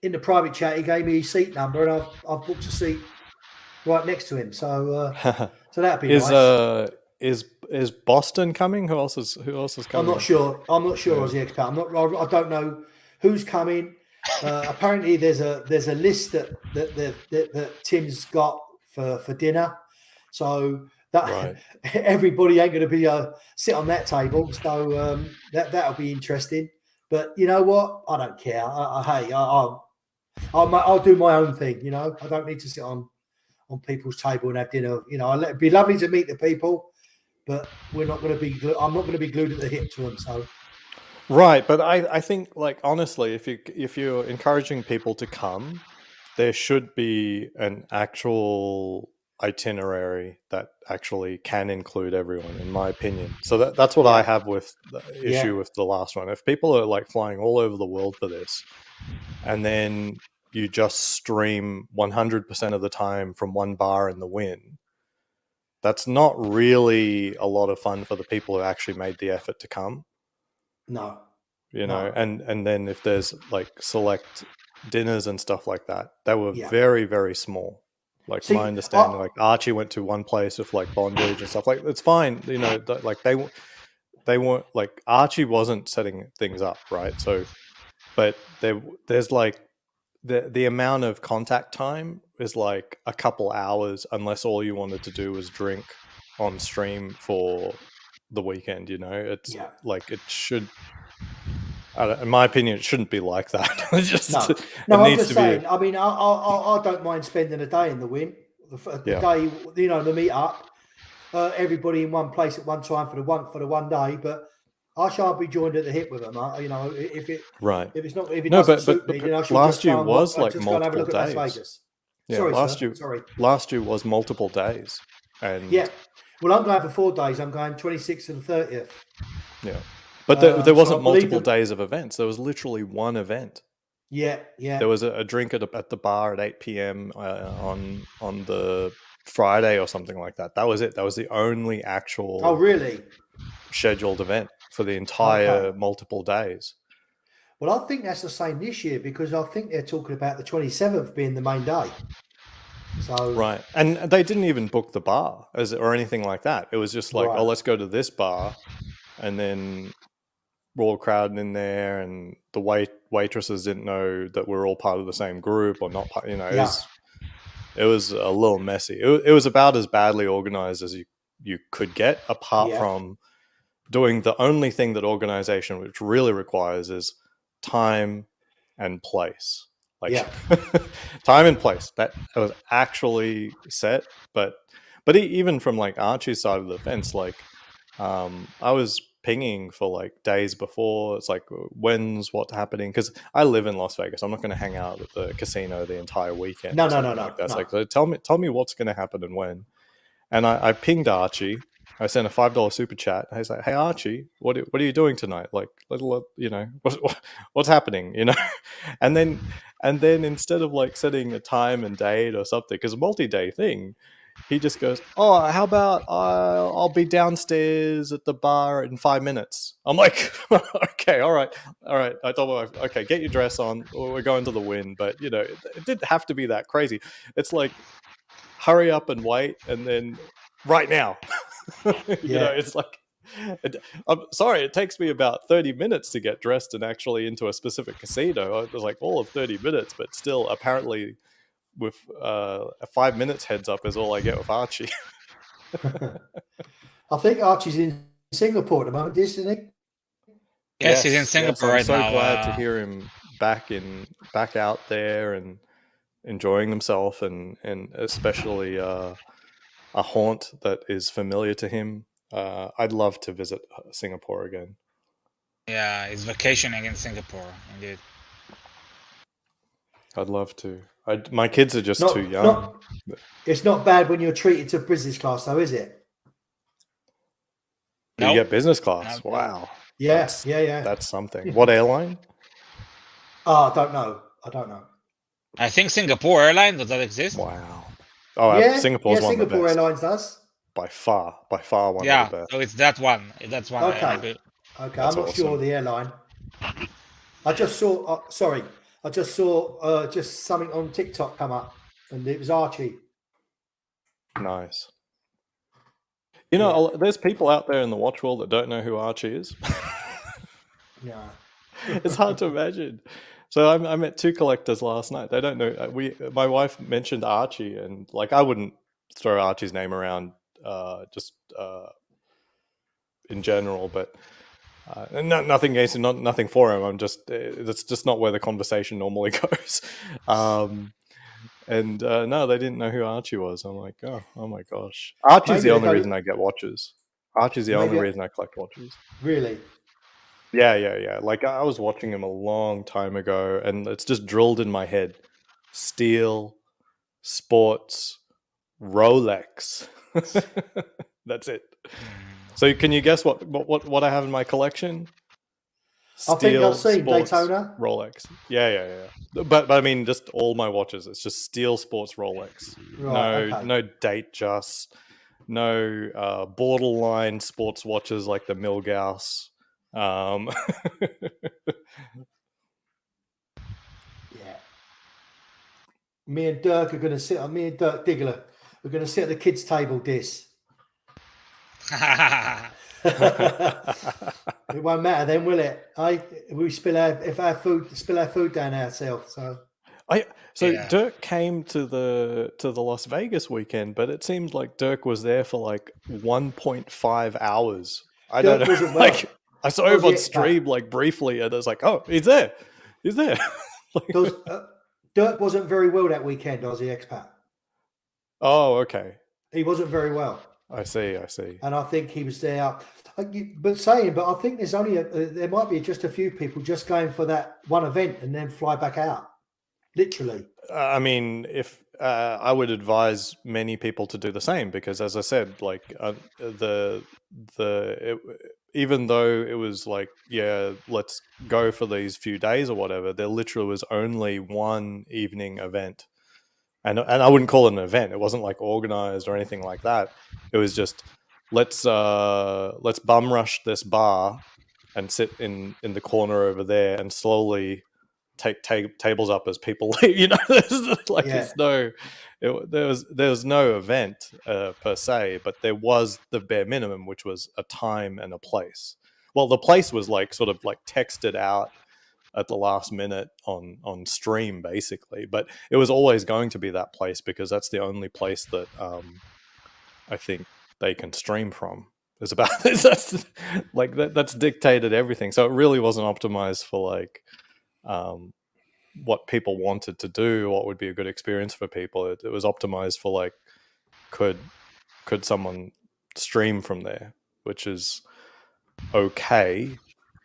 in the private chat he gave me his seat number, and I've booked a seat right next to him. So so that'd be nice. Is Boston coming? Who else is coming? I'm not sure. Aussie Expat. I don't know who's coming. Apparently, there's a list that Tim's got for dinner. So that everybody ain't going to be sit on that table. So that'll be interesting. But you know what? I don't care. I'll do my own thing. I don't need to sit on people's table and have dinner. It'd be lovely to meet the people. But we're not going to be. I'm not going to be glued at the hip to them. So, right. But I think, like, honestly, if you're encouraging people to come, there should be an actual itinerary that actually can include everyone, in my opinion. So that's what I have with the issue with the last one. If people are like flying all over the world for this, and then you just stream 100% of the time from one bar in the Wynn. That's not really a lot of fun for the people who actually made the effort to come. No. And then if there's like select dinners and stuff like that, they were very, very small. Like, my understanding, like Archie went to one place with like bondage and stuff. Like, it's fine, like they weren't, like, Archie wasn't setting things up, right? So, but there's like the amount of contact time is like a couple hours, unless all you wanted to do was drink on stream for the weekend. You know, it's Yeah. like it should. In my opinion, it shouldn't be like that. Just No, it no, I'm needs just to be. saying. I mean, I don't mind spending a day in the win, the Yeah. day, you know, the meet up, everybody in one place at one time for the one day. But I shan't be joined at the hip with them. You know, if Right. it's not, if it No, doesn't suit but me, then I should last just year go and was I'll like just go and have a multiple look at Las days. Vegas. Yeah, Sorry, last sir. year. Sorry. Last year was multiple days, and Yeah. Well, I'm going for 4 days. I'm going 26th and 30th. yeah. But there So wasn't I believe multiple days of events. There was literally one event. Yeah. There was a drink at the bar at 8 p.m. On the Friday or something like that. That was it. That was the only actual Oh, really? scheduled event for the entire Okay. multiple days. Well, I think that's the same this year because I think they're talking about the 27th being the main day. So Right, and they didn't even book the bar or anything like that. It was just like, Right. oh, let's go to this bar, and then we're all crowding in there, and the waitresses didn't know that we're all part of the same group or not. You know, Yeah. it was a little messy. It was about as badly organized as you could get, apart Yeah. from doing the only thing that organization which really requires is time and place. Like Yeah. time and place that was actually set. But even from like Archie's side of the fence, like I was pinging for like days before. It's like, when's what's happening? Because I live in Las Vegas. I'm not going to hang out at the casino the entire weekend. No, or no, something no, like that. It's no. like, so tell me what's going to happen and when. And I pinged Archie. I sent a $5 super chat. I was like, "Hey Archie, what are you doing tonight? Like, you know, what's happening? You know?" And then instead of like setting a time and date or something, because a multi-day thing, he just goes, "Oh, how about I'll be downstairs at the bar in 5 minutes." I'm like, "Okay, all right." I told him, "Okay, get your dress on. We're going to the win." But you know, it didn't have to be that crazy. It's like, hurry up and wait, and then right now. You know, it's like, I'm sorry, it takes me about 30 minutes to get dressed and actually into a specific casino. It was like all of 30 minutes, but still, apparently, with a 5 minutes heads up is all I get with Archie. I think Archie's in Singapore at the moment, isn't he? Yes, he's in Singapore I'm right so now. glad to hear him back out there and enjoying himself, and especially a haunt that is familiar to him. I'd love to visit Singapore again. Yeah, he's vacationing in Singapore, indeed. I'd love to. My kids are just too young. It's not bad when you're treated to business class, though, is it? You Nope. get business class. Nope. Wow. Yeah, yeah. That's something. What airline? Oh, I don't know. I think Singapore Airlines, does that exist? Wow. Oh, yeah, Singapore's one of the Singapore best. Airlines does. By far one Yeah, of the best. so it's that one. That's one. Okay. I'm not awesome. sure of the airline. I just saw. I just saw just something on TikTok come up, and it was Archie. Nice. You know, there's people out there in the watch world that don't know who Archie is. Yeah. It's hard to imagine. So I met 2 collectors last night. They don't know. My wife mentioned Archie, and like I wouldn't throw Archie's name around just in general, but nothing against him, nothing for him. I'm just that's just not where the conversation normally goes. And no, they didn't know who Archie was. I'm like, oh my gosh. Archie's the only reason I get watches. Archie's the only reason I collect watches. Really? Yeah. Like I was watching him a long time ago, and it's just drilled in my head. Steel, sports, Rolex. That's it. So can you guess what I have in my collection? Steel, I think I've seen sports, Daytona. Rolex. Yeah. But I mean, just all my watches. It's just steel, sports, Rolex. Right, no date just. No borderline sports watches like the Milgauss. Yeah. Me and Dirk Diggler are going to sit at the kids' table this. It won't matter then, will it? We spill our food down ourselves. So Dirk came to the Las Vegas weekend, but it seems like Dirk was there for like 1.5 hours. I don't Dirk know. wasn't well. Like I saw him on Aussie expat. stream like briefly, and I was like, "Oh, he's there, he's there." Dirk wasn't very well that weekend, Aussie expat. Oh, okay. He wasn't very well. I see. And I think he was there. But I think there's only there might be just a few people just going for that one event and then fly back out. Literally. I mean, if I would advise many people to do the same, because, as I said, like even though it was like, yeah, let's go for these few days or whatever, there literally was only one evening event, and I wouldn't call it an event. It wasn't like organized or anything like that. It was just let's bum rush this bar and sit in the corner over there and slowly take tables up as people leave. You know, there was no event per se, but there was the bare minimum, which was a time and a place. Well, the place was like sort of like texted out at the last minute on stream, basically, but it was always going to be that place because that's the only place that I think they can stream from. Is about this. That's like that's dictated everything. So it really wasn't optimized for like what people wanted to do, what would be a good experience for people. It was optimized for like could someone stream from there, which is okay,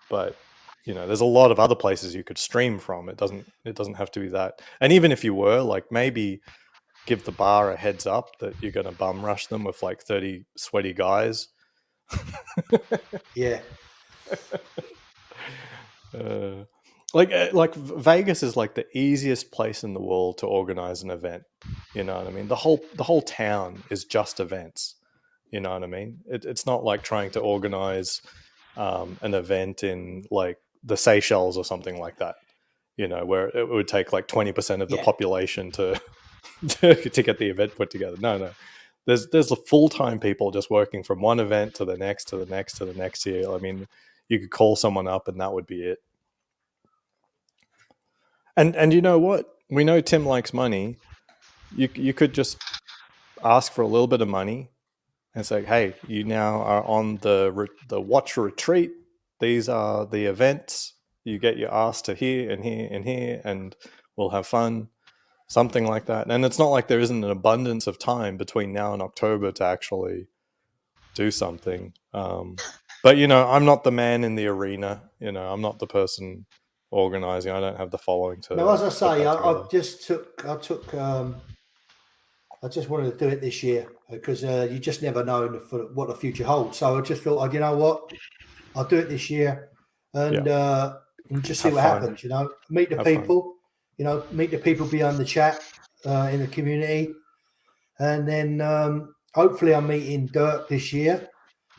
but you know, there's a lot of other places you could stream from. It doesn't have to be that. And even if you were, like, maybe give the bar a heads up that you're going to bum rush them with like 30 sweaty guys. Yeah. Like Vegas is like the easiest place in the world to organize an event. You know what I mean? The whole town is just events. You know what I mean? It's not like trying to organize an event in like the Seychelles or something like that. You know, where it would take like 20% of the population to get the event put together. No. There's the full-time people just working from one event to the next, to the next, to the next year. I mean, you could call someone up and that would be it. And you know what? We know Tim likes money. You could just ask for a little bit of money and say, hey, you now are on the watch retreat. These are the events. You get your ass to here and here and here, and we'll have fun. Something like that. And it's not like there isn't an abundance of time between now and October to actually do something. But, you know, I'm not the man in the arena. You know, I'm not the person organizing. I don't have the following to. No, as I say, I just wanted to do it this year because you just never know what the future holds. So I just thought, you know what, I'll do it this year and just see what happens. You know, meet the people. You know, meet the people beyond the chat in the community. And then hopefully I'm meeting Dirk this year.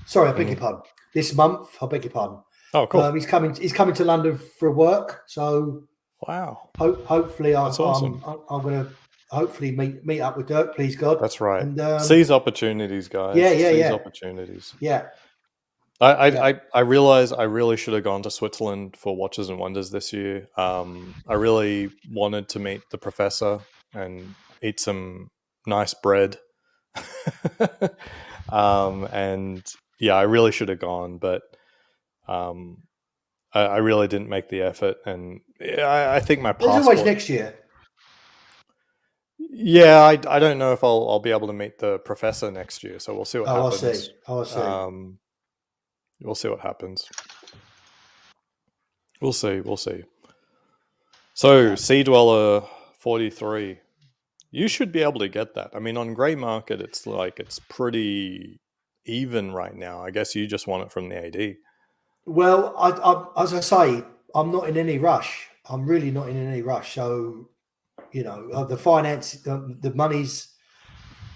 Sorry, I beg your pardon. This month, I beg your pardon. Oh, cool. He's coming to London for work. So wow. Hopefully That's awesome. I'm going to hopefully meet up with Dirk, please God. That's right. And, seize opportunities, guys. Seize opportunities. Yeah. I realize I really should have gone to Switzerland for Watches and Wonders this year. I really wanted to meet the professor and eat some nice bread. And yeah, I really should have gone, but I really didn't make the effort. And I think my passport... There's always next year. Yeah, I don't know if I'll be able to meet the professor next year, so we'll see what happens. I see. We'll see what happens. We'll see. So, Sea Dweller 43. You should be able to get that. I mean, on Grey Market, it's pretty even right now. I guess you just want it from the AD. Well, I as I say, I'm not in any rush. I'm really not in any rush. So, you know, the finance, the money's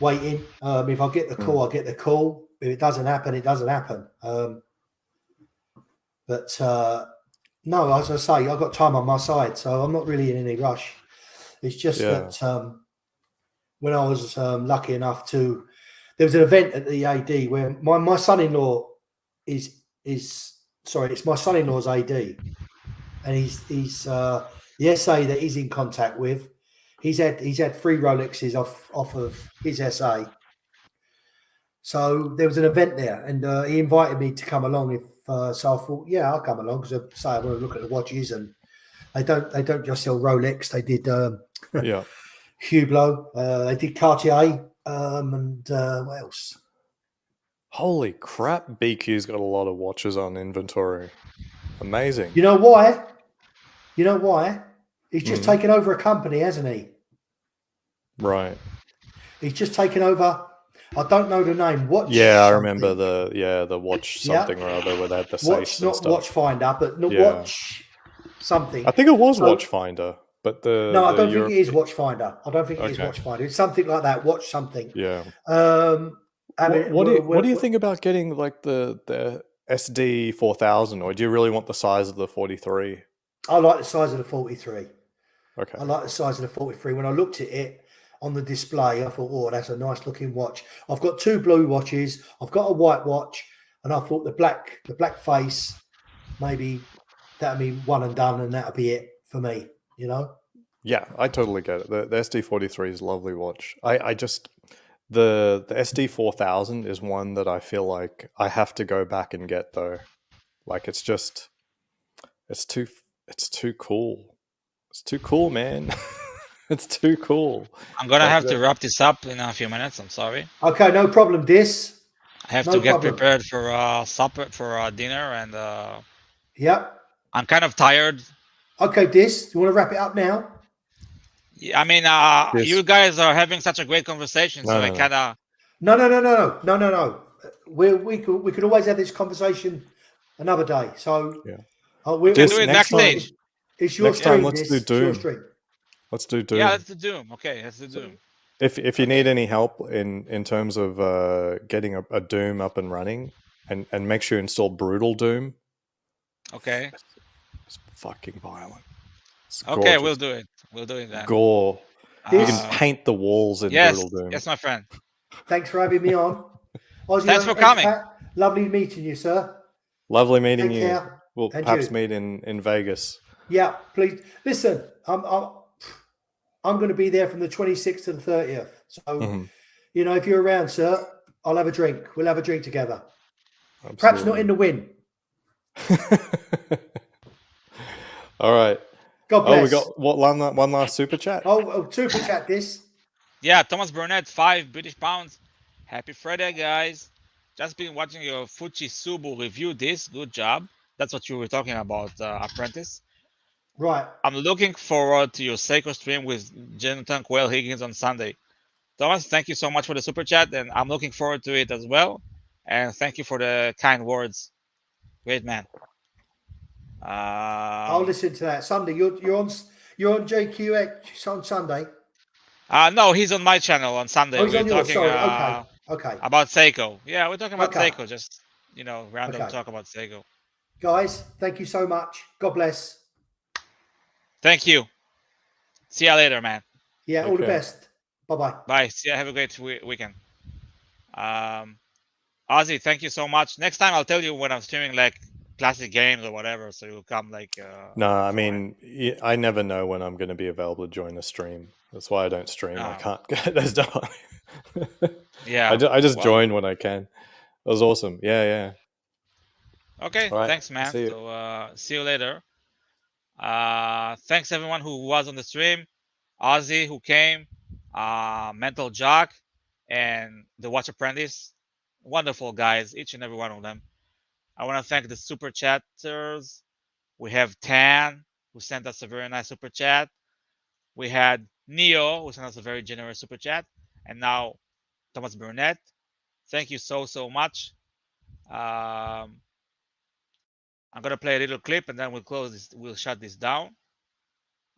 waiting. If I get the call, I get the call. If it doesn't happen, it doesn't happen. But no, as I say, I've got time on my side, so I'm not really in any rush. It's just that when I was lucky enough to, there was an event at the AD where my son-in-law it's my son-in-law's AD, and he's the SA that he's in contact with. He's had 3 Rolexes off of his SA. So there was an event there, and he invited me to come along. So I thought, yeah, I'll come along because I say I want to look at the watches, and they don't just sell Rolex. They did Yeah. Hublot, they did Cartier, and what else? Holy crap! BQ's got a lot of watches on inventory. Amazing. You know why? He's just taken over a company, hasn't he? Right. He's just taken over. I don't know the name. Watch. Yeah, I something. remember the watch something or other where they had the Watch, safes and not stuff. Watchfinder, but not Yeah. Watch something. I think it was So- Watchfinder, but No, I don't think it is Watchfinder. I don't think it is Okay. Watchfinder. It's something like that. Watch something. Yeah. What What do you think about getting like the SD 4000, or do you really want the size of the 43? I like the size of the 43. Okay. I like the size of the 43. When I looked at it on the display, I thought, oh, that's a nice looking watch. I've got two blue watches. I've got a white watch, and I thought the black face, maybe that'll be one and done, and that'll be it for me. You know? Yeah, I totally get it. The SD 43 is a lovely watch. I just the SD 4000 is one that I feel like I have to go back and get though. Like it's too cool. It's too cool, man. It's too cool. I'm gonna Like have the- to wrap this up in a few minutes. I'm sorry. Okay, no problem, Dis. I have No to get problem. prepared for supper, for dinner, and Yep. I'm kind of tired. Okay, Dis, you want to wrap it up now? Yeah, I mean, Yes. you guys are having such a great conversation, so No, I no, no. kind of. No. We could always have this conversation another day. So Yeah. we Dis, do it next backstage. It's your next time, stream. let's Dis. do It's your Doom. stream. Let's do Doom. Yeah, let's do Doom. Okay, let's do Doom. If you need any help in terms of getting a Doom up and running, and make sure you install Brutal Doom, Okay. it's fucking violent. It's Okay, gorgeous. we'll do it. We'll do it then. Gore. You Dis- can paint the walls in Yes, Brutal Doom. yes, my friend. Thanks for having me on. Ozzy, Thanks for and coming. Pat, lovely meeting you, sir. Lovely meeting Take you. care. We'll And perhaps you. meet in Vegas. Yeah, please listen. I'm going to be there from the 26th to the 30th. So Mhm. you know, if you're around, sir, I'll have a drink. We'll have a drink together. Perhaps not Absolutely. in the win. All right. God bless. Oh, we got one last super chat. Oh, super chat this. Yeah, Thomas Burnett, 5 British pounds. Happy Friday, guys. Just been watching your Fuji Subu review this. Good job. That's what you were talking about, Apprentice. Right. I'm looking forward to your Seiko stream with Jonathan Quayle Higgins on Sunday. Thomas, thank you so much for the super chat, and I'm looking forward to it as well. And thank you for the kind words. Great man. I'll listen to that Sunday. You're on JQX on Sunday. No, he's on my channel on Sunday. Oh, he's We're on yours. talking Sorry. Okay. about Seiko. Yeah, we're talking about Okay. Seiko. Just random Okay. talk about Seiko. Guys, thank you so much. God bless. Thank you. See ya later, man. Yeah, all the Okay. best. Bye-bye. Bye. See ya. Have a great weekend. Ozzy, thank you so much. Next time I'll tell you when I'm streaming like classic games or whatever, so you'll come like. No, I mean, I never know when I'm going to be available to join a stream. That's why I don't stream. I Oh. can't get those done. Yeah. I just well, join when I can. It was awesome. Yeah. Okay. All right, Thanks, man. see you. So see you later. Thanks everyone who was on the stream. Ozzy who came, Mental Jock, and the Watch Apprentice. Wonderful guys, each and every one of them. I want to thank the super chatters. We have Tan, who sent us a very nice super chat. We had Neo, who sent us a very generous super chat. And now Thomas Burnett. Thank you so much. I'm gonna play a little clip and then we'll close this. We'll shut this down.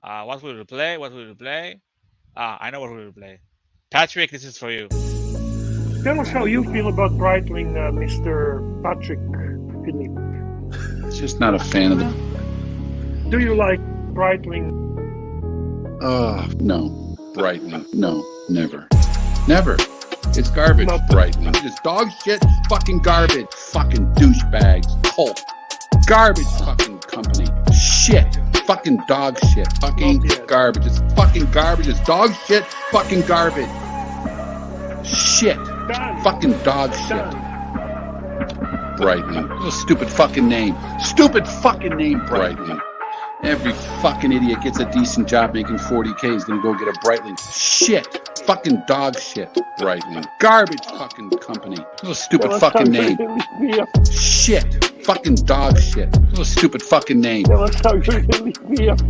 What will we play? I know what we will play. Patrick, this is for you. Tell us how you feel about Breitling, Mr. Patrick Philippe. Just not a fan of the. Do you like Breitling? No. Brightening. No. Never. Never. It's garbage, Not- Brightening. It's dog shit, fucking garbage. Fucking douchebags. Cult. Garbage fucking company. Shit. Fucking dog shit. Fucking Not yet. garbage. It's fucking garbage. It's dog shit. Fucking garbage. Shit. Done. Fucking dog shit. Done. Brightling. Oh, stupid fucking name. Stupid fucking name, Brightling. Every fucking idiot gets a decent job making 40K is gonna go get a Brightling. Shit. Fucking dog shit, Brightling. Garbage fucking company. Oh, stupid fucking name. Shit. Fucking dog shit. Oh, stupid fucking name. Tell us how you're gonna leave me up.